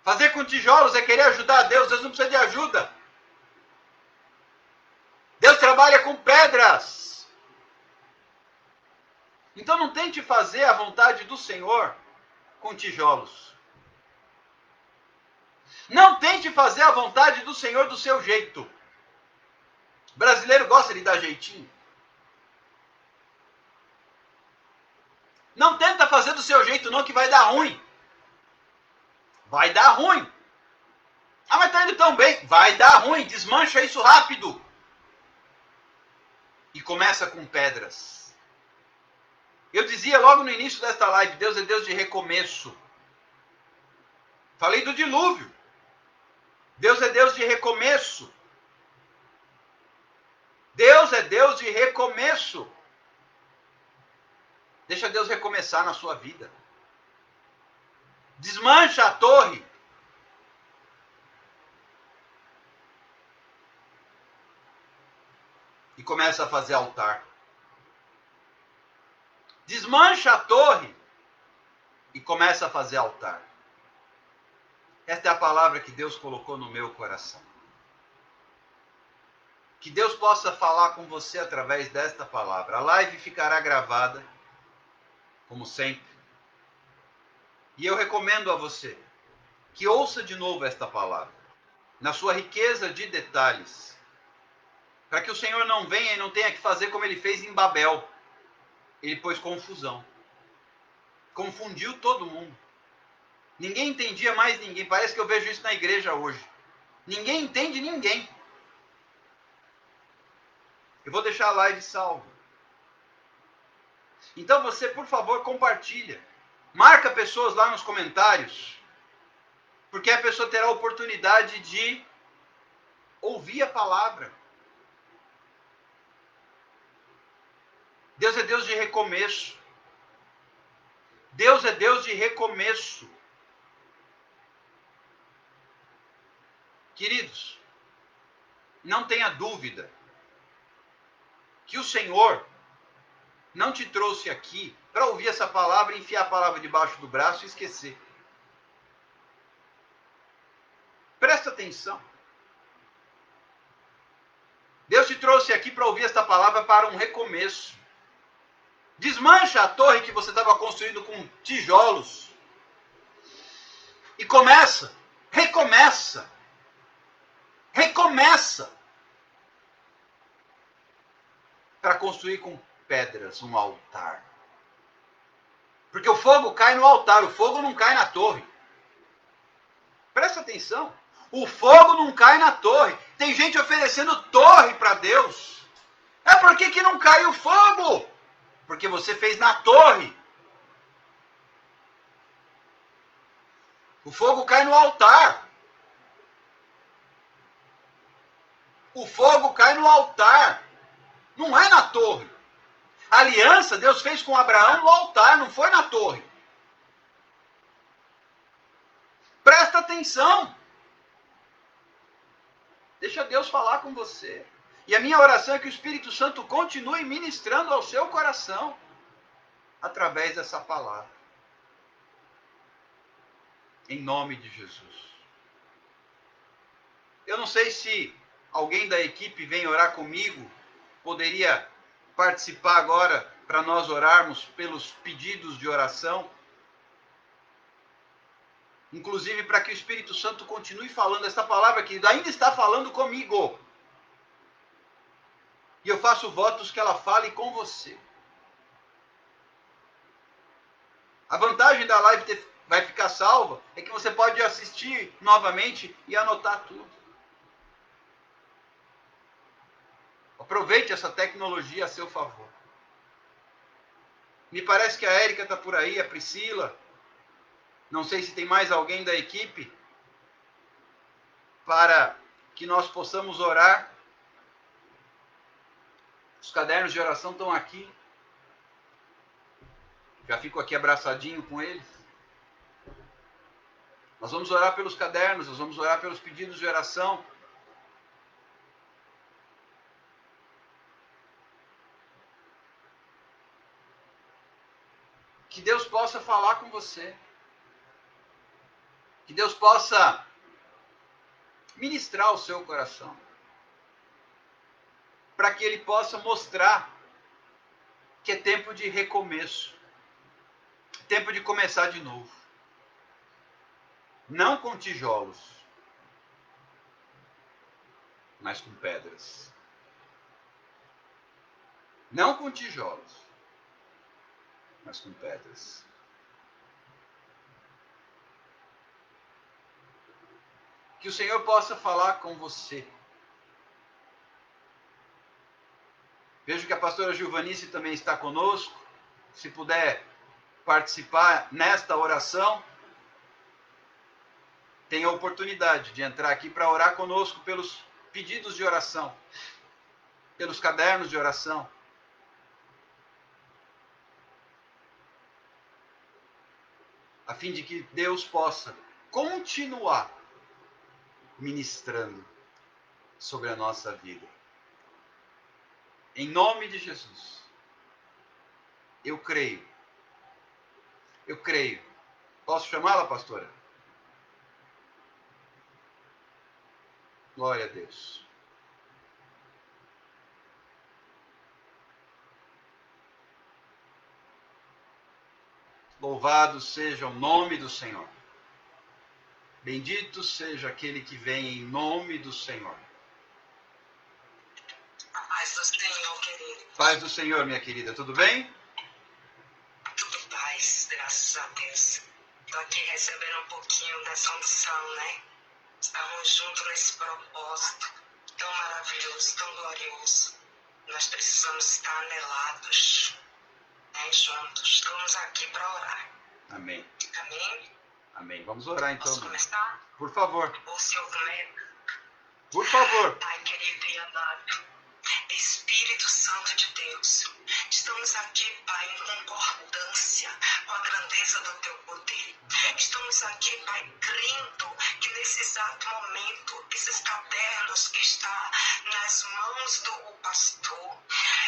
Fazer com tijolos é querer ajudar a Deus. Deus não precisa de ajuda. Deus trabalha com pedras. Então não tente fazer a vontade do Senhor com tijolos. Não tente fazer a vontade do Senhor do seu jeito. O brasileiro gosta de dar jeitinho. Não tenta fazer do seu jeito não, que vai dar ruim. Vai dar ruim. Ah, mas tá indo tão bem. Vai dar ruim. Desmancha isso rápido. E começa com pedras. Eu dizia logo no início desta live, Deus é Deus de recomeço. Falei do dilúvio. Deus é Deus de recomeço. Deus é Deus de recomeço. Deixa Deus recomeçar na sua vida. Desmancha a torre. E começa a fazer altar. Desmancha a torre. E começa a fazer altar. Esta é a palavra que Deus colocou no meu coração. Que Deus possa falar com você através desta palavra. A live ficará gravada, como sempre. E eu recomendo a você que ouça de novo esta palavra, na sua riqueza de detalhes, para que o Senhor não venha e não tenha que fazer como ele fez em Babel. Ele pôs confusão. Confundiu todo mundo. Ninguém entendia mais ninguém. Parece que eu vejo isso na igreja hoje. Ninguém entende ninguém. Eu vou deixar a live salva. Então você, por favor, compartilha. Marca pessoas lá nos comentários. Porque a pessoa terá a oportunidade de ouvir a palavra. Deus é Deus de recomeço. Deus é Deus de recomeço. Queridos, não tenha dúvida que o Senhor não te trouxe aqui para ouvir essa palavra, enfiar a palavra debaixo do braço e esquecer. Presta atenção. Deus te trouxe aqui para ouvir esta palavra para um recomeço. Desmancha a torre que você estava construindo com tijolos. E recomeça. Para construir com pedras um altar. Porque o fogo cai no altar, o fogo não cai na torre. Presta atenção. O fogo não cai na torre. Tem gente oferecendo torre para Deus. Por que não cai o fogo? Porque você fez na torre. O fogo cai no altar. O fogo cai no altar. Não é na torre. A aliança Deus fez com Abraão no altar, não foi na torre. Presta atenção. Deixa Deus falar com você. E a minha oração é que o Espírito Santo continue ministrando ao seu coração através dessa palavra. Em nome de Jesus. Eu não sei se alguém da equipe vem orar comigo, poderia participar agora para nós orarmos pelos pedidos de oração. Inclusive para que o Espírito Santo continue falando essa palavra que ainda está falando comigo. E eu faço votos que ela fale com você. A vantagem da live vai ficar salva é que você pode assistir novamente e anotar tudo. Aproveite essa tecnologia a seu favor. Me parece que a Érica está por aí, a Priscila. Não sei se tem mais alguém da equipe para que nós possamos orar. Os cadernos de oração estão aqui. Já fico aqui abraçadinho com eles. Nós vamos orar pelos cadernos, nós vamos orar pelos pedidos de oração. Que Deus possa falar com você. Que Deus possa ministrar o seu coração. Para que Ele possa mostrar que é tempo de recomeço. Tempo de começar de novo. Não com tijolos, mas com pedras. Não com tijolos, mas com pedras. Que o Senhor possa falar com você. Vejo que a pastora Gilvanice também está conosco. Se puder participar nesta oração, tenha a oportunidade de entrar aqui para orar conosco pelos pedidos de oração, pelos cadernos de oração. A fim de que Deus possa continuar ministrando sobre a nossa vida. Em nome de Jesus. Eu creio. Eu creio. Posso chamá-la, pastora? Glória a Deus. Louvado seja o nome do Senhor. Bendito seja aquele que vem em nome do Senhor. A paz do Senhor, querido. Paz do Senhor, minha querida. Tudo bem? Tudo paz, graças a Deus. Estou aqui recebendo um pouquinho dessa unção, né? Estamos juntos nesse propósito tão maravilhoso, tão glorioso. Nós precisamos estar anelados, né? Juntos. Estamos aqui para orar. Amém. Amém? Amém. Vamos orar então. Posso começar? Por favor. O Senhor começa. Por favor. Pai querido e amado, Espírito Santo de Deus, estamos aqui, Pai, em concordância com a grandeza do Teu poder. Estamos aqui, Pai, crendo que nesse exato momento, esses cadernos que estão nas mãos do pastor,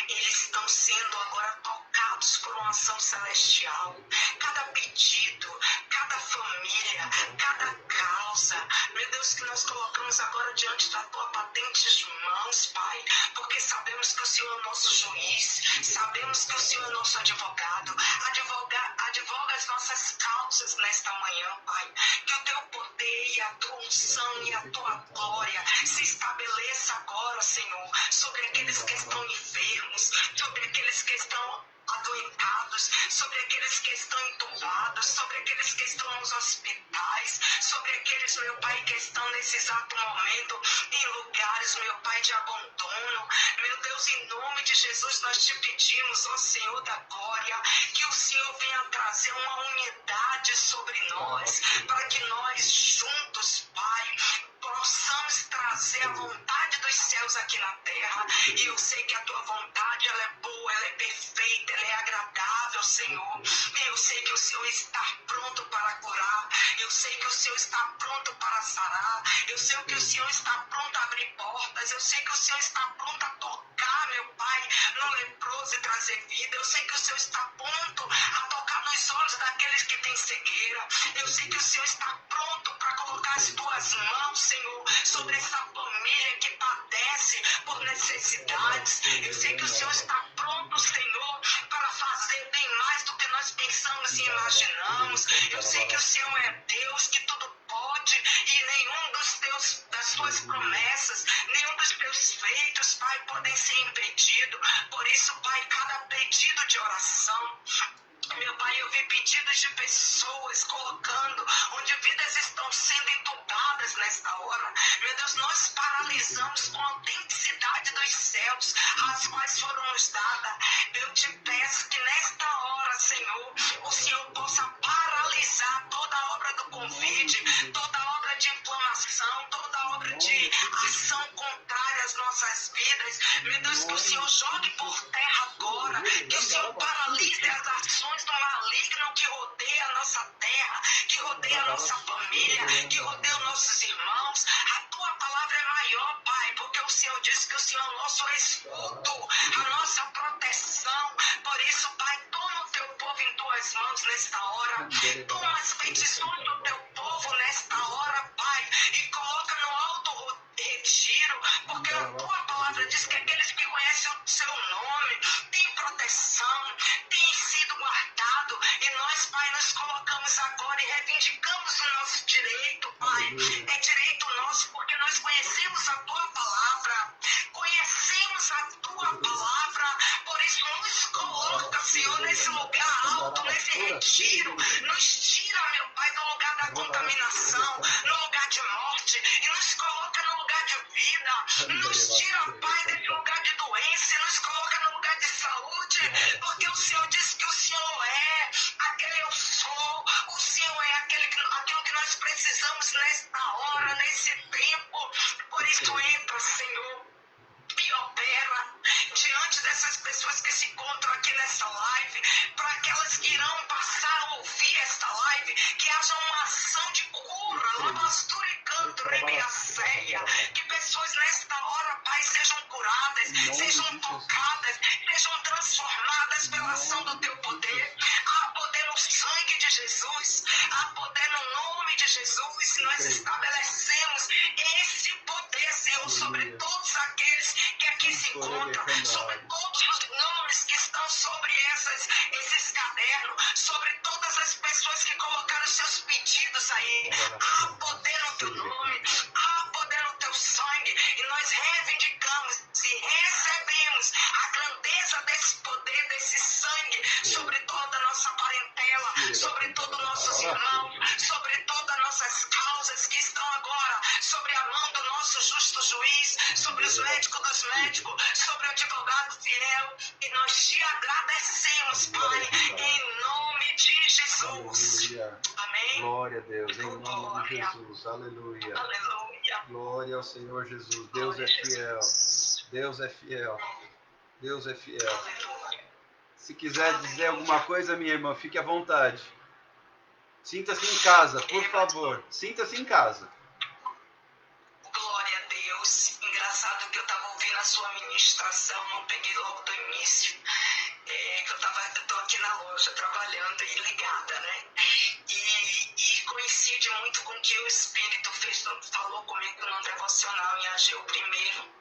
eles estão sendo agora tocados por uma ação celestial. Cada pedido, cada família, cada causa, meu Deus, que nós colocamos agora diante da Tua patente mãos, Pai, porque sabemos que o Senhor é nosso juiz, sabemos que o Senhor é nosso advogado, advoga as nossas causas nesta manhã, Pai, que o Teu poder e a Tua unção e a Tua glória se estabeleça agora, Senhor, sobre aqueles que estão enfermos, sobre aqueles que estão adoentados, sobre aqueles que estão entubados, sobre aqueles que estão nos hospitais, sobre aqueles, meu Pai, que estão nesse exato momento em lugares, meu Pai, de abandono. Meu Deus, em nome de Jesus, nós te pedimos, ó Senhor da glória, que o Senhor venha trazer uma unidade sobre nós, para que nós juntos, Pai, possamos trazer a vontade dos céus aqui na terra. E eu sei que a Tua vontade, ela é boa, ela é perfeita, ela é agradável, Senhor. E eu sei que o Senhor está pronto para curar. Eu sei que o Senhor está pronto para sarar. Eu sei que o Senhor está pronto a abrir portas trevas. Eu sei que o Senhor está pronto a tocar, meu Pai, no leproso e trazer vida. Eu sei que o Senhor está pronto a tocar nos olhos daqueles que têm cegueira. Eu sei que o Senhor está pronto para colocar as tuas mãos, Senhor, sobre essa família que padece por necessidades. Eu sei que o Senhor está pronto, Senhor, para fazer bem mais do que nós pensamos e imaginamos. Eu sei que o Senhor é Deus, que tudo pode, e nenhum das tuas promessas, nenhum dos teus feitos, Pai, podem ser impedidos. Por isso, Pai, cada pedido de oração, meu Pai, eu vi pedidos de pessoas colocando onde vidas estão sendo entubadas nesta hora. Meu Deus, nós paralisamos com a autenticidade dos céus, as quais foram nos dadas. Eu te peço que nesta hora, Senhor, o Senhor possa paralisar toda a obra do Covid, toda a obra de inflamação, toda a obra de ação contrária às nossas vidas. Meu Deus, que o Senhor jogue por terra agora, que o Senhor paralise as ações do maligno que rodeia a nossa terra, que rodeia a nossa família, que rodeia os nossos irmãos. A tua palavra é maior, Pai, porque o Senhor disse que o Senhor é o nosso escudo, a nossa proteção. Por isso, Pai, toma o teu povo em tuas mãos nesta hora, toma as petições do teu povo nesta hora, Pai, e coloca no alto retiro, porque a tua palavra diz que aqueles que conhecem o seu nome têm proteção, têm sido guardados, e nós, Pai, nos colocamos agora e reivindicamos o nosso direito, Pai. É direito nosso porque nós conhecemos a tua palavra, conhecemos a tua palavra. Por isso nos coloca, Senhor, nesse lugar alto, nesse retiro, nos tira, meu Pai, do lugar da contaminação, no lugar de morte, e nos coloca no lugar de vida, nos tira, Pai, desse lugar de doença, e nos coloca no lugar de saúde, porque o Senhor disse que o Senhor é aquele eu sou, o Senhor é aquilo que nós precisamos nesta hora, nesse tempo. Por isso entra, Senhor, e opera diante dessas pessoas que se encontram aqui nessa live, para aquelas que irão passar a ouvir esta live, que haja uma ação de cura, lavastura e canto, ceia, que pessoas nesta hora, Pai, sejam curadas, sejam tocadas, sejam transformadas pela ação do teu poder. Há poder no sangue de Jesus, há poder no nome de Jesus, e nós estabelecemos esse poder, Senhor, sobre todos aqueles que aqui se encontram, sobre todos os nomes que estão sobre esses cadernos, sobre todas as pessoas que colocaram seus pedidos aí. Há poder no teu nome, há poder no teu sangue, e nós reivindicamos e recebemos a grandeza desse poder, desse sangue, sobre toda a nossa parentela, sobre todos os nossos irmãos, sobre todas as nossas causas que estão agora sobre a mão do nosso justo juiz, sobre os médicos dos médicos, sobre o advogado fiel, e nós te agradecemos, Pai, em nome de Jesus. Aleluia. Amém. Glória a Deus, em nome de Jesus. Aleluia. Aleluia. Glória ao Senhor Jesus. Deus é fiel. Deus é fiel. Deus é fiel. Aleluia. Se quiser dizer alguma coisa, minha irmã, fique à vontade. Sinta-se em casa, por favor. Sinta-se em casa. Glória a Deus. Engraçado que eu estava ouvindo a sua ministração, não peguei logo do início. Que eu tô aqui na loja trabalhando e ligada, né? E coincide muito com o que o Espírito falou comigo no devocional em Ageu 1.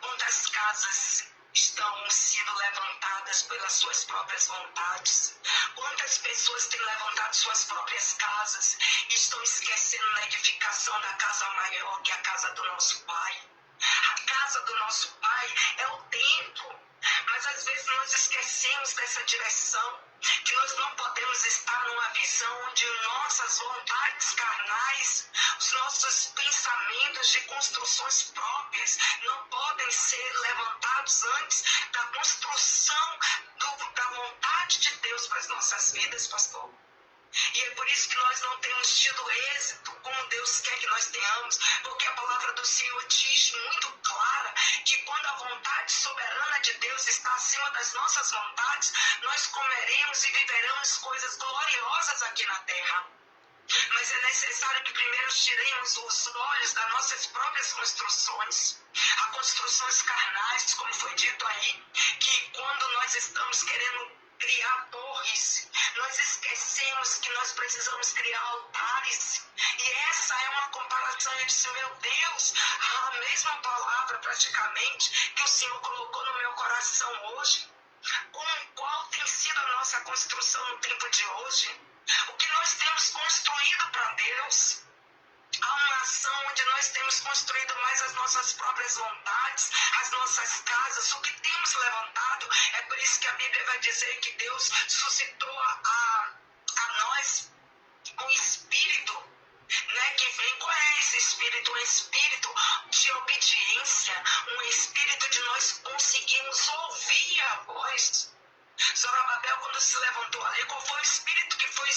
Quantas casas estão sendo levantadas pelas suas próprias vontades? Quantas pessoas têm levantado suas próprias casas e estão esquecendo da edificação da casa maior, que é a casa do nosso Pai? A casa do nosso Pai é o templo, mas às vezes nós esquecemos dessa direção, que nós não podemos estar numa visão onde nossas vontades carnais, os nossos pensamentos de construções próprias não podem ser levantados antes da construção da vontade de Deus para as nossas vidas, pastor. E é por isso que nós não temos tido êxito como Deus quer que nós tenhamos, porque a palavra do Senhor diz muito clara que quando a vontade soberana de Deus está acima das nossas vontades, nós comeremos e viveremos coisas gloriosas aqui na terra. Mas é necessário que primeiro tiremos os olhos das nossas próprias construções, as construções carnais, como foi dito aí, que quando nós estamos querendo criar torres, nós esquecemos que nós precisamos criar altares. E essa é uma comparação. Eu disse, meu Deus, a mesma palavra praticamente que o Senhor colocou no meu coração hoje. Qual tem sido a nossa construção no tempo de hoje? O que nós temos construído para Deus? Há uma ação onde nós temos construído mais as nossas próprias vontades, as nossas casas, o que temos levantado. É por isso que a Bíblia vai dizer que Deus suscitou a nós um espírito, né, que vem. Qual é esse espírito? Um espírito de obediência, um espírito de nós conseguirmos ouvir a voz. Zorobabel, quando se levantou ali, qual foi o espírito que foi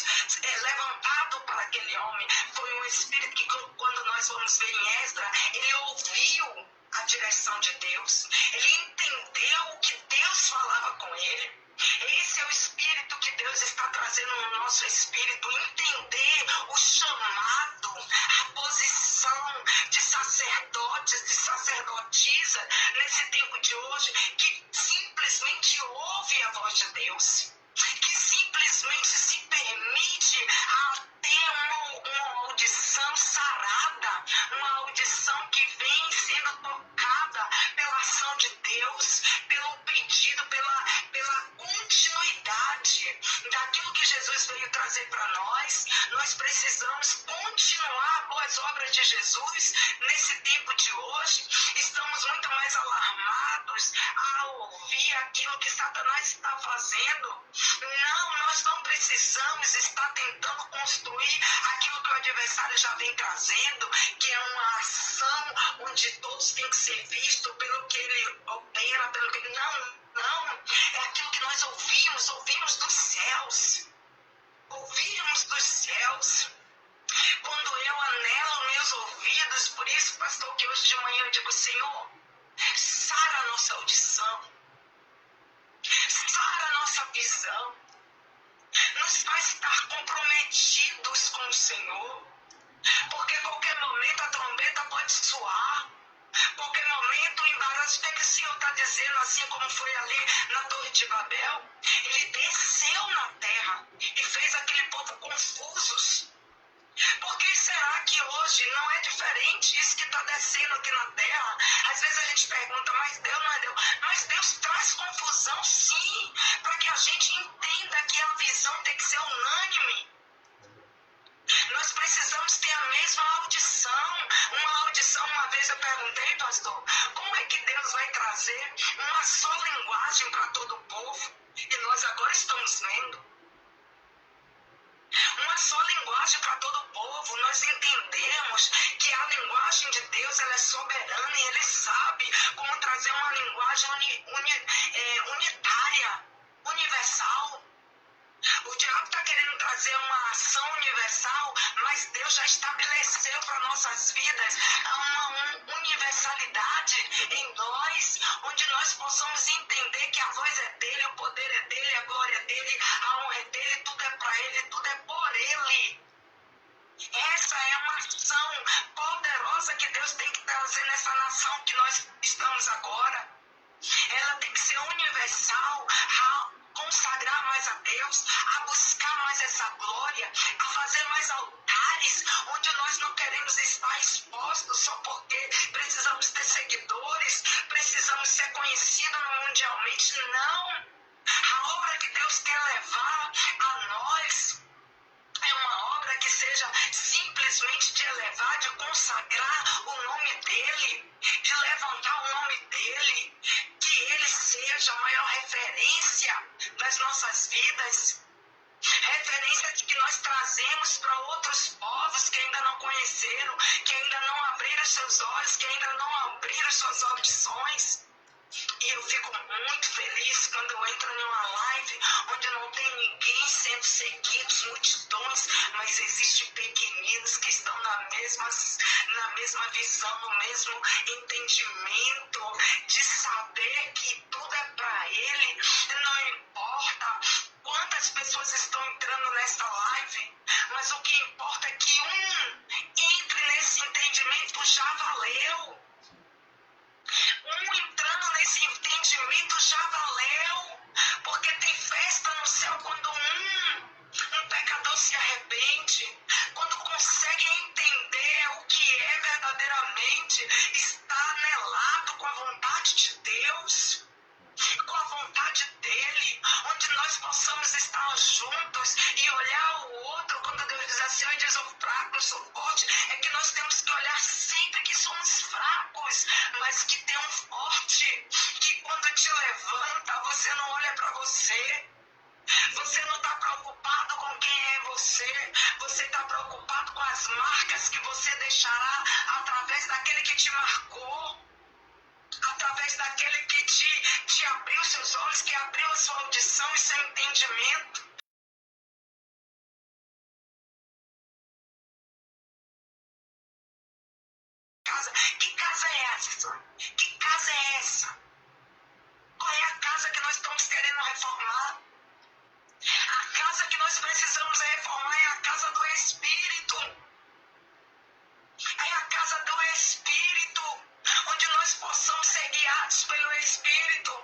levantado para aquele homem? Foi um espírito que, quando nós vamos ver em Esdra, ele ouviu a direção de Deus, ele entendeu o que Deus falava com ele. Esse é o espírito que Deus está trazendo no nosso espírito, entender o chamado, a posição de sacerdotes, de sacerdotisa nesse tempo de hoje, que simplesmente ouve a voz de Deus, que simplesmente se permite a ter uma audição sarada, uma audição que vem sendo tocada pela ação de Deus, pelo pedido, pela continuidade daquilo que Jesus veio trazer para nós. Nós precisamos continuar as boas obras de Jesus nesse tempo de hoje. Estamos muito mais alarmados a ouvir aquilo que Satanás está fazendo. Não, nós não precisamos estar tentando construir aquilo que o adversário já vem trazendo, que é uma ação onde todos têm que ser vistos pelo que ele opera, pelo que... Não, é aquilo que nós ouvimos dos céus. Ouvimos dos céus. Quando eu anelo meus ouvidos, por isso, pastor, que hoje de manhã eu digo, Senhor, sara a nossa audição, sara a nossa visão, nos faz estar comprometidos com o Senhor, porque a qualquer momento a trombeta pode soar. Qualquer momento o embaraço que o Senhor está dizendo, assim como foi ali na Torre de Babel, ele desceu na terra e fez aquele povo confusos. Por que será que hoje não é diferente isso que está descendo aqui na terra? Às vezes a gente pergunta, mas Deus não é Deus. Mas Deus traz confusão sim, para que a gente entenda que a visão tem que ser unânime. Nós precisamos ter a mesma audição. Uma vez eu perguntei, pastor, como é que Deus vai trazer uma só linguagem para todo o povo? E nós agora estamos vendo. Uma só linguagem para todo o povo. Nós entendemos que a linguagem de Deus, ela é soberana e Ele sabe como trazer uma linguagem unitária, universal. O diabo está querendo trazer uma ação universal, mas Deus já estabeleceu para nossas vidas uma universalidade em nós, onde nós possamos entender que a voz é dele, o poder é dele, a glória é dele, a honra é dele, tudo é para ele, tudo é por ele. Essa é uma ação poderosa que Deus tem que trazer nessa nação que nós estamos agora. Ela tem que ser universal, a consagrar mais a Deus, a buscar mais essa glória, a fazer mais altares, onde nós não queremos estar expostos só porque precisamos ter seguidores, precisamos ser conhecidos mundialmente. Não! A obra que Deus quer levar a nós é uma obra que seja simplesmente de elevar, de consagrar o nome dEle, de levantar o nome dEle, que Ele seja a maior referência das nossas vidas, referência de que nós trazemos para outros povos que ainda não conheceram, que ainda não abriram seus olhos, que ainda não abriram suas audições. E eu fico muito feliz quando eu entro em uma live onde não tem ninguém sendo seguidos, multidões, mas existem pequeninos que estão na mesma visão, no mesmo entendimento de saber que tudo é para Ele. Não importa quantas pessoas estão entrando nesta live, mas o que importa é valeu, porque tem festa no céu quando um pecador se arrepende, quando consegue entender o que é verdadeiramente estar anelado com a vontade de Deus, com a vontade dele, onde nós possamos estar juntos e olhar o outro. Quando Deus diz assim, eu diz, o fraco, eu sou forte, é que nós temos que olhar sempre que somos fracos, mas que tem um forte, que quando te levanta, você não olha para você. Você não está preocupado com quem é você. Você está preocupado com as marcas que você deixará através daquele que te marcou, através daquele que te abriu seus olhos, que abriu a sua audição e seu entendimento. Que casa é essa? Que casa é essa? Qual é a casa que nós estamos querendo reformar? A casa que nós precisamos reformar é a casa do Espírito. É a casa do Espírito, onde nós possamos ser guiados pelo Espírito.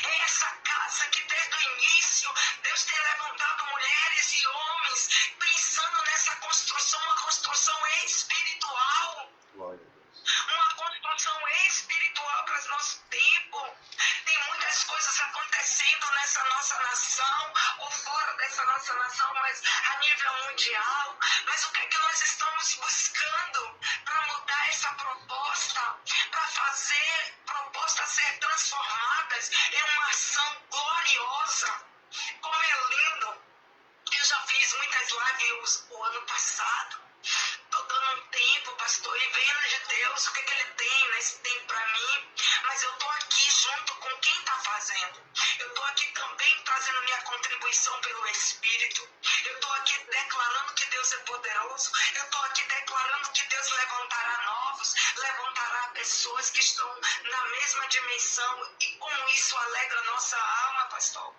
É essa casa que desde o início Deus tem levantado mulheres e homens pensando nessa construção, uma construção espiritual. Glória a Deus. Uma construção espiritual para o nosso tempo. Tem muitas coisas acontecendo nessa nossa nação, ou fora dessa nossa nação, mas a nível mundial. Mas o que é que nós estamos buscando para mudar essa proposta, para fazer propostas ser transformadas em uma ação gloriosa? Como é lindo! Eu já fiz muitas lives o ano passado. Estou dando um tempo, pastor, e vendo de Deus o que ele tem nesse tempo para mim. Mas eu estou aqui junto com quem está fazendo. Eu estou aqui também trazendo minha contribuição pelo Espírito. Eu estou aqui declarando que Deus é poderoso. Eu estou aqui declarando que Deus levantará novos, levantará pessoas que estão na mesma dimensão. E como isso alegra a nossa alma, pastor.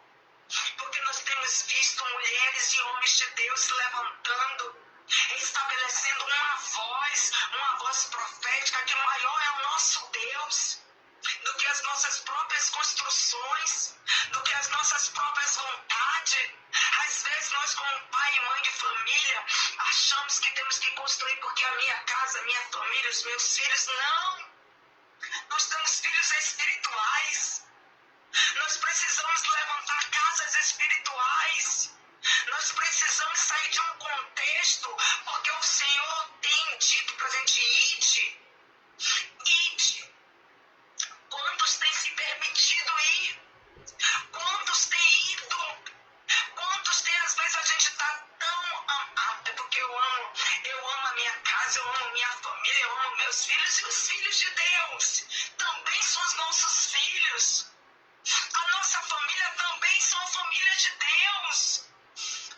Porque nós temos visto mulheres e homens de Deus se levantando, estabelecendo uma voz profética, que maior é o nosso Deus do que as nossas próprias construções, do que as nossas próprias vontades. Às vezes nós, como pai e mãe de família, achamos que temos que construir porque a minha casa, a minha família, os meus filhos. Não! Nós temos filhos espirituais. Nós precisamos levantar casas espirituais. Nós precisamos sair de um contexto, porque o Senhor tem dito para a gente: ide. Quantos têm se permitido ir? Quantos têm ido? Quantos têm, às vezes a gente está tão amado, porque eu amo a minha casa, eu amo minha família, eu amo meus filhos, e os filhos de Deus também são os nossos filhos. A nossa família também são a família de Deus.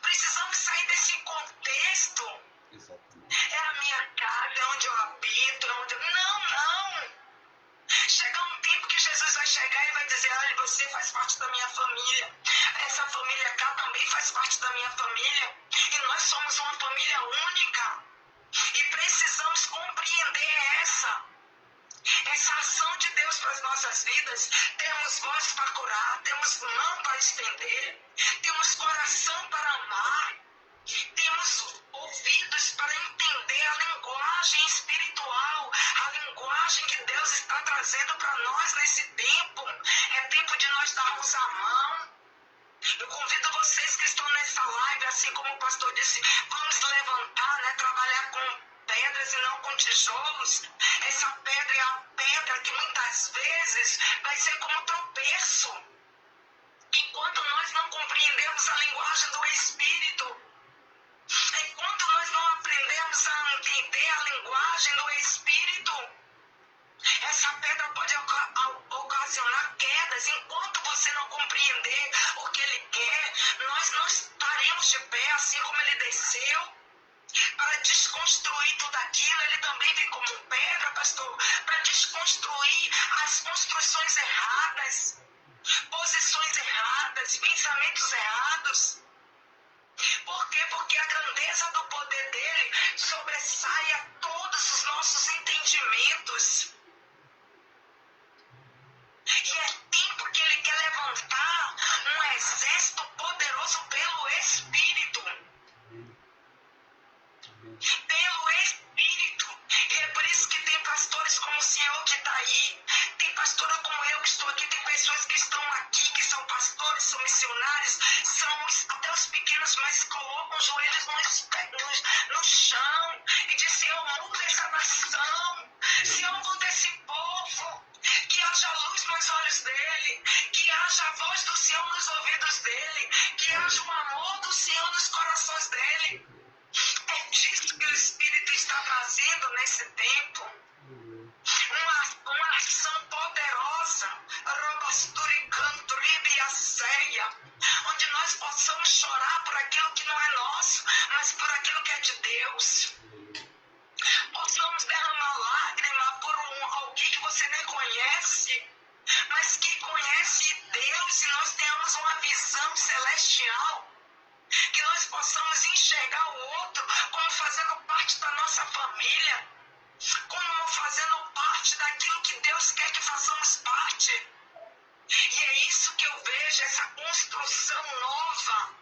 Precisamos sair desse contexto. Exatamente. É a minha casa, é onde eu habito, é onde eu... Não. Chega um tempo que Jesus vai chegar e vai dizer: olha, você faz parte da minha família. Essa família cá também faz parte da minha família. E nós somos uma família única. E precisamos compreender essa ação de Deus para as nossas vidas. Temos voz para curar, temos mão para estender, temos coração para amar, temos ouvidos para entender a linguagem espiritual, a linguagem que Deus está trazendo para nós nesse tempo. É tempo de nós darmos a mão. Eu convido vocês que estão nessa live, assim como o pastor disse, vamos levantar, né, trabalhar com pedras e não com tijolos. Essa pedra é a pedra que muitas vezes vai ser como tropeço. Enquanto nós não compreendemos a linguagem do Espírito, enquanto nós não aprendemos a entender a linguagem do Espírito, essa pedra pode ocasionar quedas. Enquanto você não compreender o que Ele quer, nós não estaremos de pé, assim como Ele desceu para desconstruir tudo aquilo. Ele também vem como pedra, pastor, para desconstruir as construções erradas, posições erradas, pensamentos errados. Por quê? Porque a grandeza do poder dele sobressai a todos os nossos entendimentos. E é tempo que ele quer levantar estão aqui, que são pastores, são missionários, são até os pequenos, mas colocam os joelhos no chão e dizem: Senhor, muda essa nação, Senhor, muda esse povo, que haja luz nos olhos dele, que haja a voz do Senhor nos ouvidos dele, que haja o amor do Senhor nos corações dele. É disso que o Espírito está fazendo nesse tempo. Uma ação poderosa, onde nós possamos chorar por aquilo que não é nosso, mas por aquilo que é de Deus. Possamos derramar lágrima por alguém que você nem conhece, mas que conhece Deus, e nós tenhamos uma visão celestial, que nós possamos enxergar o outro como fazendo parte da nossa família, como fazendo parte daquilo que Deus quer que façamos parte. E é isso que eu vejo, essa construção nova,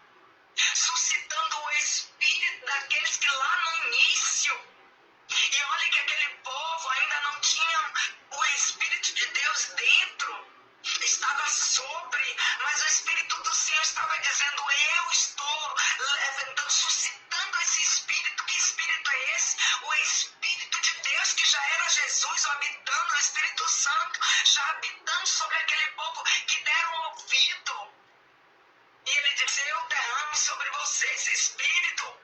suscitando o espírito daqueles que lá no início, e olha que aquele povo ainda não tinha o Espírito de Deus dentro, estava sobre, mas o Espírito do Senhor estava dizendo: eu estou levantando, suscitando esse Espírito. Que Espírito é esse? O Espírito de Deus, que já era Jesus habitando, o Espírito Santo já habitando sobre aquele povo que deram ouvido. E ele diz: eu derramo sobre você esse Espírito,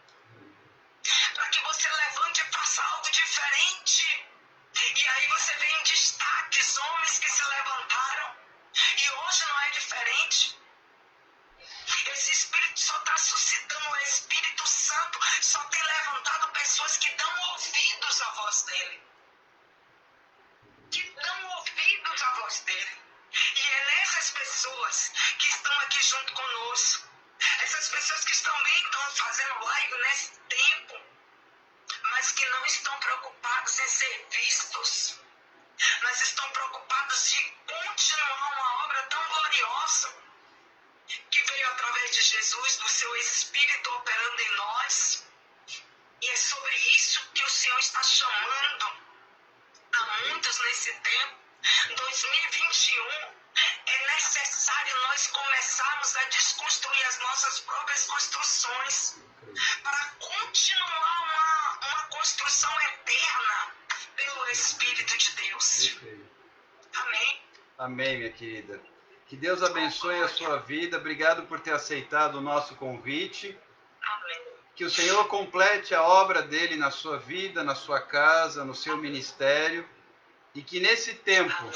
para que você levante e faça algo diferente. E aí você vê em destaques homens que se levantaram, e hoje não é diferente. Esse Espírito só está suscitando, o Espírito Santo só tem levantado pessoas que dão ouvidos à voz dele. Que dão ouvidos à voz dele. E é nessas pessoas que estão aqui junto conosco, essas pessoas que também estão fazendo live nesse tempo, mas que não estão preocupados em ser vistos, mas estão preocupados de continuar uma obra tão gloriosa que veio através de Jesus, do seu Espírito operando em nós. E é sobre isso que o Senhor está chamando a muitos nesse tempo. 2021, é necessário nós começarmos a desconstruir as nossas próprias construções, para continuar uma construção eterna pelo Espírito de Deus. Amém. Amém, minha querida. Que Deus abençoe a sua vida. Obrigado por ter aceitado o nosso convite. Amém. Que o Senhor complete a obra dele na sua vida, na sua casa, no seu ministério. E que nesse tempo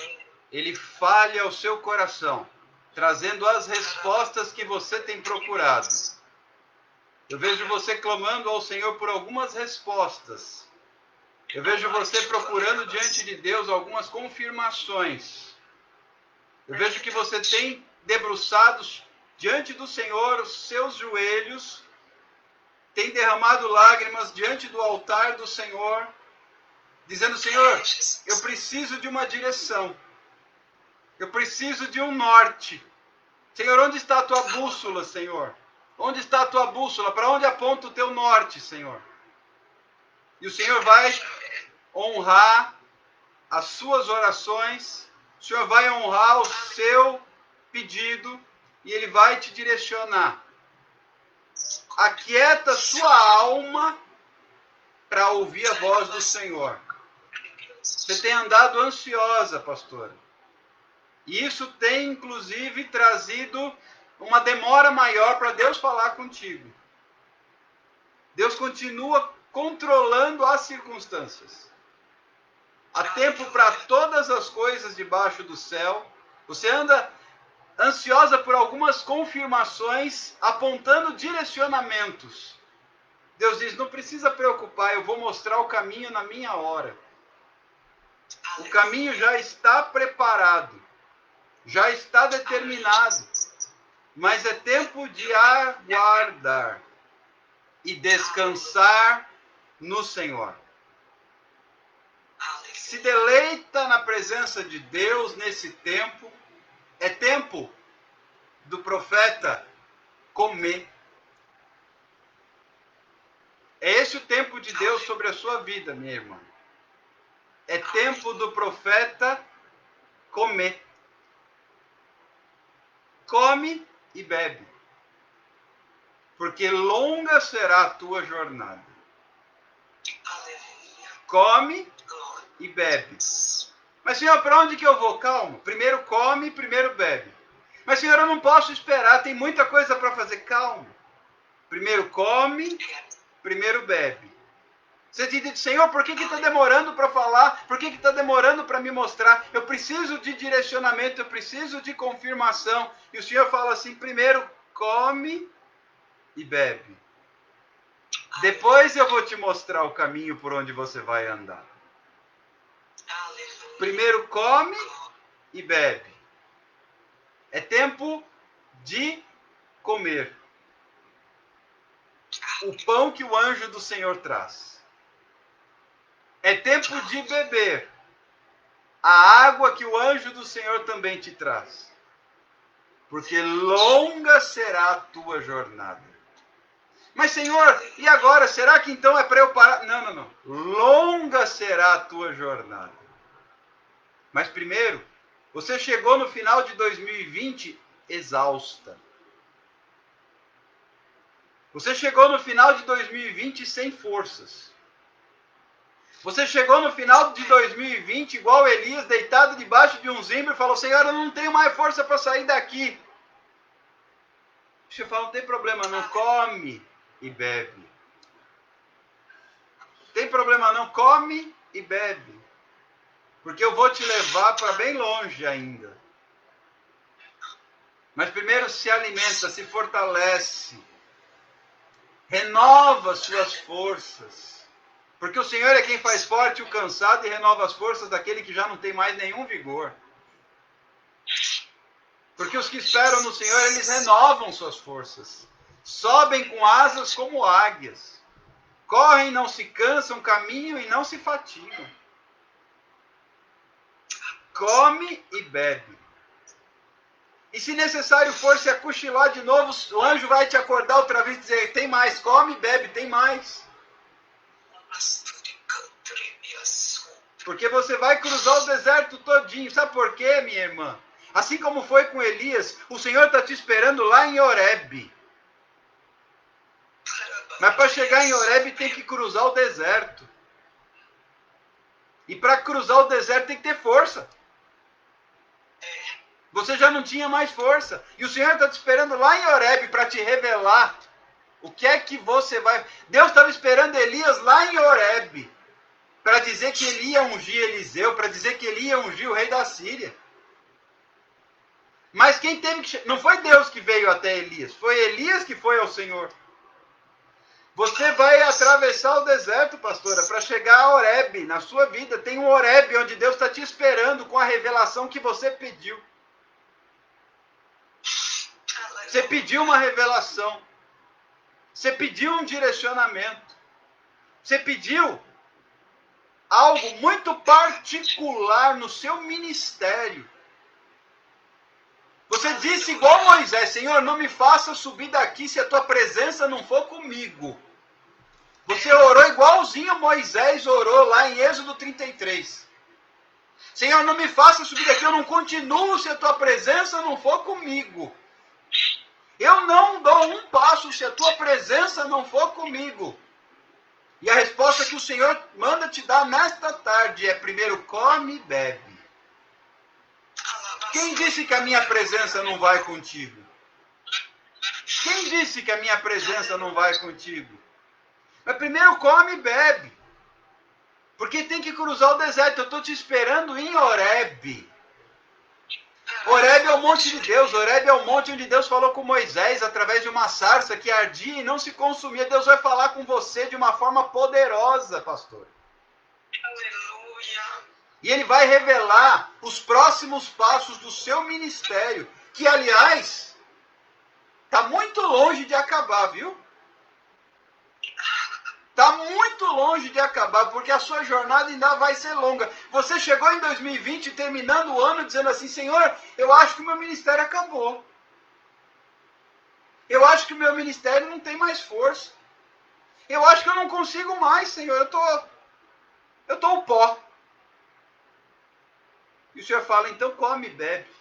ele fale ao seu coração, trazendo as respostas que você tem procurado. Eu vejo você clamando ao Senhor por algumas respostas. Eu vejo você procurando diante de Deus algumas confirmações. Eu vejo que você tem debruçado diante do Senhor os seus joelhos, tem derramado lágrimas diante do altar do Senhor, dizendo: Senhor, eu preciso de uma direção. Eu preciso de um norte. Senhor, onde está a tua bússola, Senhor? Onde está a tua bússola? Para onde aponta o teu norte, Senhor? E o Senhor vai honrar as suas orações, o Senhor vai honrar o seu pedido e Ele vai te direcionar. Aquieta sua alma para ouvir a voz do Senhor. Você tem andado ansiosa, pastora. E isso tem, inclusive, trazido uma demora maior para Deus falar contigo. Deus continua controlando as circunstâncias. Há tempo para todas as coisas debaixo do céu. Você anda ansiosa por algumas confirmações, apontando direcionamentos. Deus diz: não precisa preocupar, eu vou mostrar o caminho na minha hora. O caminho já está preparado, já está determinado, mas é tempo de aguardar e descansar no Senhor. Se deleita na presença de Deus nesse tempo. É tempo do profeta comer. É esse o tempo de Deus sobre a sua vida, minha irmã. É tempo do profeta comer. come e bebe, porque longa será a tua jornada. Aleluia. Come Glória. e bebe. Mas, Senhor, para onde que eu vou? Calma. Primeiro come, primeiro bebe. Mas, Senhor, eu não posso esperar, tem muita coisa para fazer. Calma. Primeiro come, primeiro bebe. Você te diz, Senhor, por que está demorando para falar? Por que está demorando para me mostrar? Eu preciso de direcionamento, eu preciso de confirmação. E o Senhor fala assim, primeiro come e bebe. Depois eu vou te mostrar o caminho por onde você vai andar. Aleluia. Primeiro come e bebe. É tempo de comer o pão que o anjo do Senhor traz. É tempo de beber a água que o anjo do Senhor também te traz. Porque longa será a tua jornada. Mas, Senhor, e agora? Será que então é para eu parar? Não. Longa será a tua jornada. Mas primeiro, você chegou no final de 2020 exausta. Você chegou no final de 2020 sem forças. Você chegou no final de 2020 igual Elias, deitado debaixo de um zimbro e falou, Senhor, eu não tenho mais força para sair daqui. Você fala, não tem problema não, come e bebe. Tem problema não, come e bebe. Porque eu vou te levar para bem longe ainda. Mas primeiro se alimenta, se fortalece. Renova suas forças. Porque o Senhor é quem faz forte o cansado e renova as forças daquele que já não tem mais nenhum vigor. Porque os que esperam no Senhor, eles renovam suas forças. Sobem com asas como águias. Correm, não se cansam, caminham e não se fatigam. Come e bebe. E se necessário for se acuchilar de novo, o anjo vai te acordar outra vez e dizer, tem mais, come e bebe, tem mais. Porque você vai cruzar o deserto todinho. Sabe por quê, minha irmã? Assim como foi com Elias, o Senhor está te esperando lá em Horebe. Mas para chegar em Horebe tem que cruzar o deserto. E para cruzar o deserto tem que ter força. Você já não tinha mais força. E o Senhor está te esperando lá em Horebe para te revelar o que é que você vai... Deus estava esperando Elias lá em Horebe para dizer que ele ia ungir Eliseu, para dizer que ele ia ungir o rei da Síria. Mas quem teve que... Não foi Deus que veio até Elias, foi Elias que foi ao Senhor. Você vai atravessar o deserto, pastora, para chegar a Horebe. Na sua vida tem um Horebe onde Deus está te esperando com a revelação que você pediu. Você pediu uma revelação. Você pediu um direcionamento. Você pediu algo muito particular no seu ministério. Você disse igual Moisés, Senhor, não me faça subir daqui se a tua presença não for comigo. Você orou igualzinho Moisés orou lá em Êxodo 33. Senhor, não me faça subir daqui, eu não continuo se a tua presença não for comigo. Eu não dou um passo se a tua presença não for comigo. E a resposta que o Senhor manda te dar nesta tarde é: primeiro come e bebe. Quem disse que a minha presença não vai contigo? Quem disse que a minha presença não vai contigo? Mas primeiro come e bebe. Porque tem que cruzar o deserto. Eu estou te esperando em Horebe. Horebe é o monte de Deus. Horebe é o monte onde Deus falou com Moisés através de uma sarça que ardia e não se consumia. Deus vai falar com você de uma forma poderosa, pastor. Aleluia. E Ele vai revelar os próximos passos do seu ministério. Que, aliás, está muito longe de acabar, viu? Está muito longe de acabar, porque a sua jornada ainda vai ser longa. Você chegou em 2020, terminando o ano, dizendo assim: Senhor, eu acho que o meu ministério acabou. Eu acho que o meu ministério não tem mais força. Eu acho que eu não consigo mais, Senhor. Eu tô o pó. E o Senhor fala: então come e bebe.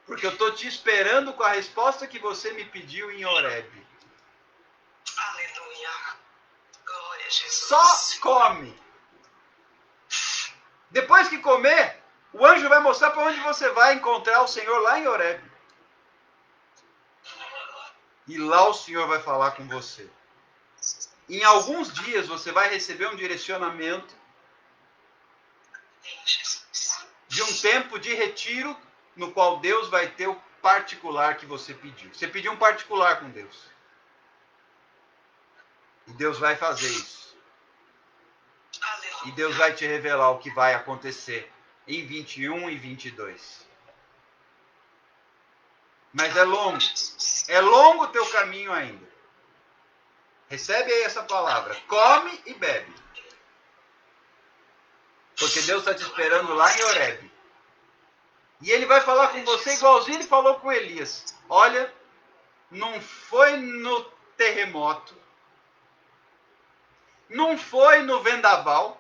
Porque eu estou te esperando com a resposta que você me pediu em Horebe. Aleluia. Glória a Jesus. Só come. Depois que comer, o anjo vai mostrar para onde você vai encontrar o Senhor lá em Horebe. E lá o Senhor vai falar com você. Em alguns dias você vai receber um direcionamento de um tempo de retiro no qual Deus vai ter o particular que você pediu. Você pediu um particular com Deus. E Deus vai fazer isso. E Deus vai te revelar o que vai acontecer em 21 e 22. Mas é longo. É longo o teu caminho ainda. Recebe aí essa palavra. Come e bebe. Porque Deus está te esperando lá em Horebe. E Ele vai falar com você igualzinho Ele falou com Elias. Olha, não foi no terremoto. Não foi no vendaval.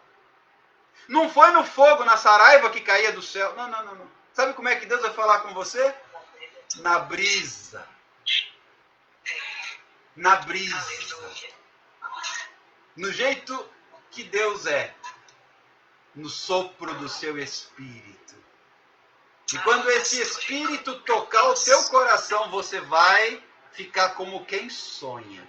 Não foi no fogo, na saraiva que caía do céu. Não. Sabe como é que Deus vai falar com você? Na brisa. Na brisa. No jeito que Deus é. No sopro do seu espírito. E quando esse espírito tocar o teu coração, você vai ficar como quem sonha.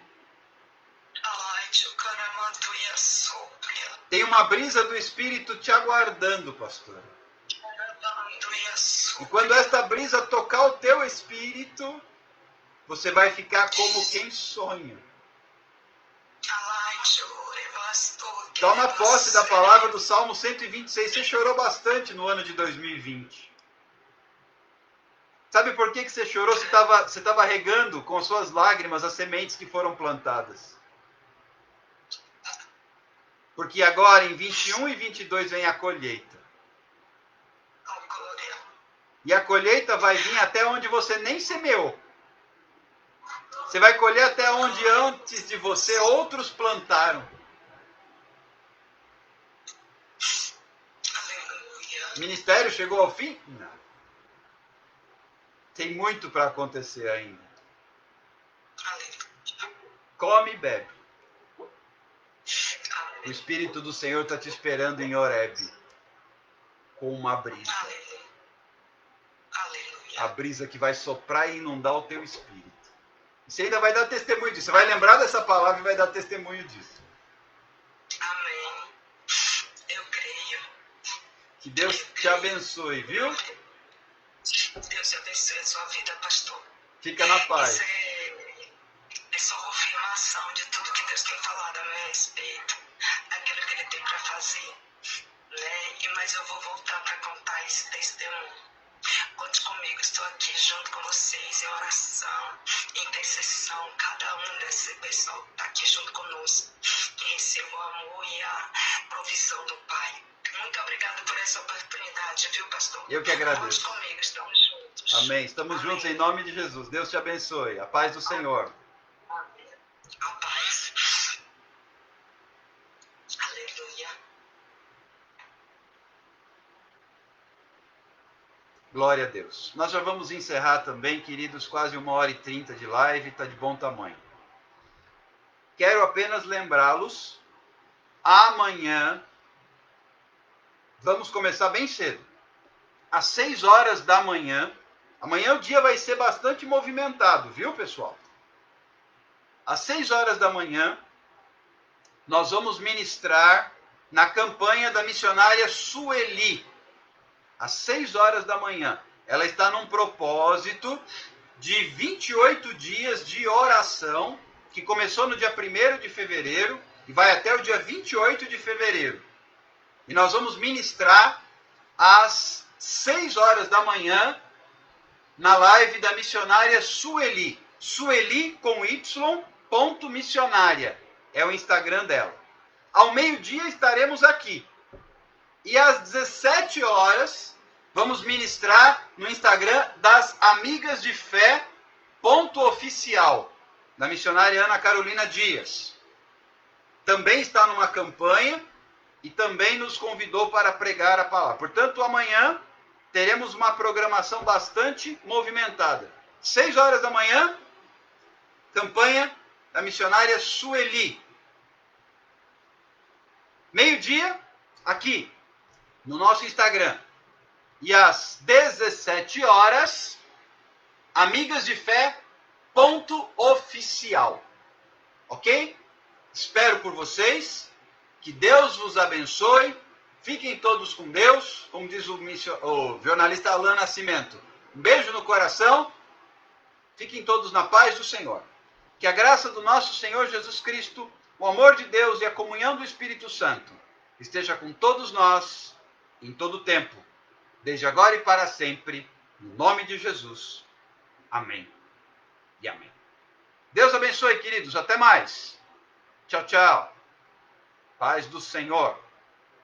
Tem uma brisa do espírito te aguardando, pastor. E quando esta brisa tocar o teu espírito, você vai ficar como quem sonha. Toma posse da palavra do Salmo 126. Você chorou bastante no ano de 2020. Sabe por que você chorou? Você estava regando com suas lágrimas as sementes que foram plantadas. Porque agora, em 21 e 22, vem a colheita. E a colheita vai vir até onde você nem semeou. Você vai colher até onde antes de você outros plantaram. O ministério chegou ao fim? Não. Tem muito para acontecer ainda. Come e bebe. O Espírito do Senhor está te esperando em Horebe. Com uma brisa. A brisa que vai soprar e inundar o teu espírito. Você ainda vai dar testemunho disso. Você vai lembrar dessa palavra e vai dar testemunho disso. Amém. Eu creio. Que Deus te abençoe, viu? Deus abençoe a sua vida, pastor. Fica na paz. Isso é só confirmação de tudo que Deus tem falado a meu respeito. Daquilo que Ele tem para fazer. Né? Mas eu vou voltar para contar esse testemunho. Conte comigo, estou aqui junto com vocês em oração, em intercessão. Cada um desse pessoal está aqui junto conosco. Que receba o amor e a provisão do Pai. Muito obrigado por essa oportunidade, viu, pastor? Eu que agradeço. Conte comigo, estamos juntos. Amém. Estamos juntos em nome de Jesus. Deus te abençoe. A paz do Senhor. Amém. A paz. Aleluia. Glória a Deus. Nós já vamos encerrar também, queridos, quase 1h30 de live, está de bom tamanho. Quero apenas lembrá-los, amanhã, vamos começar bem cedo, às 6 horas da manhã. Amanhã o dia vai ser bastante movimentado, viu, pessoal? Às 6 horas da manhã, nós vamos ministrar na campanha da missionária Sueli. Às 6 horas da manhã. Ela está num propósito de 28 dias de oração, que começou no dia 1º de fevereiro e vai até o dia 28 de fevereiro. E nós vamos ministrar às 6 horas da manhã na live da missionária Sueli. Sueli com Y, .missionária. É o Instagram dela. Ao meio-dia estaremos aqui. E às 17 horas, vamos ministrar no Instagram das Amigas de Fé, .oficial, da missionária Ana Carolina Dias. Também está numa campanha e também nos convidou para pregar a palavra. Portanto, amanhã, teremos uma programação bastante movimentada. 6 horas da manhã, campanha da missionária Sueli. Meio-dia, aqui, no nosso Instagram. E às 17 horas, Amigas de Fé, @oficial. Ok? Espero por vocês. Que Deus vos abençoe. Fiquem todos com Deus. Como diz o jornalista Alain Nascimento. Um beijo no coração. Fiquem todos na paz do Senhor. Que a graça do nosso Senhor Jesus Cristo, o amor de Deus e a comunhão do Espírito Santo esteja com todos nós, em todo o tempo, desde agora e para sempre, no nome de Jesus. Amém e amém. Deus abençoe, queridos. Até mais. Tchau, tchau. Paz do Senhor.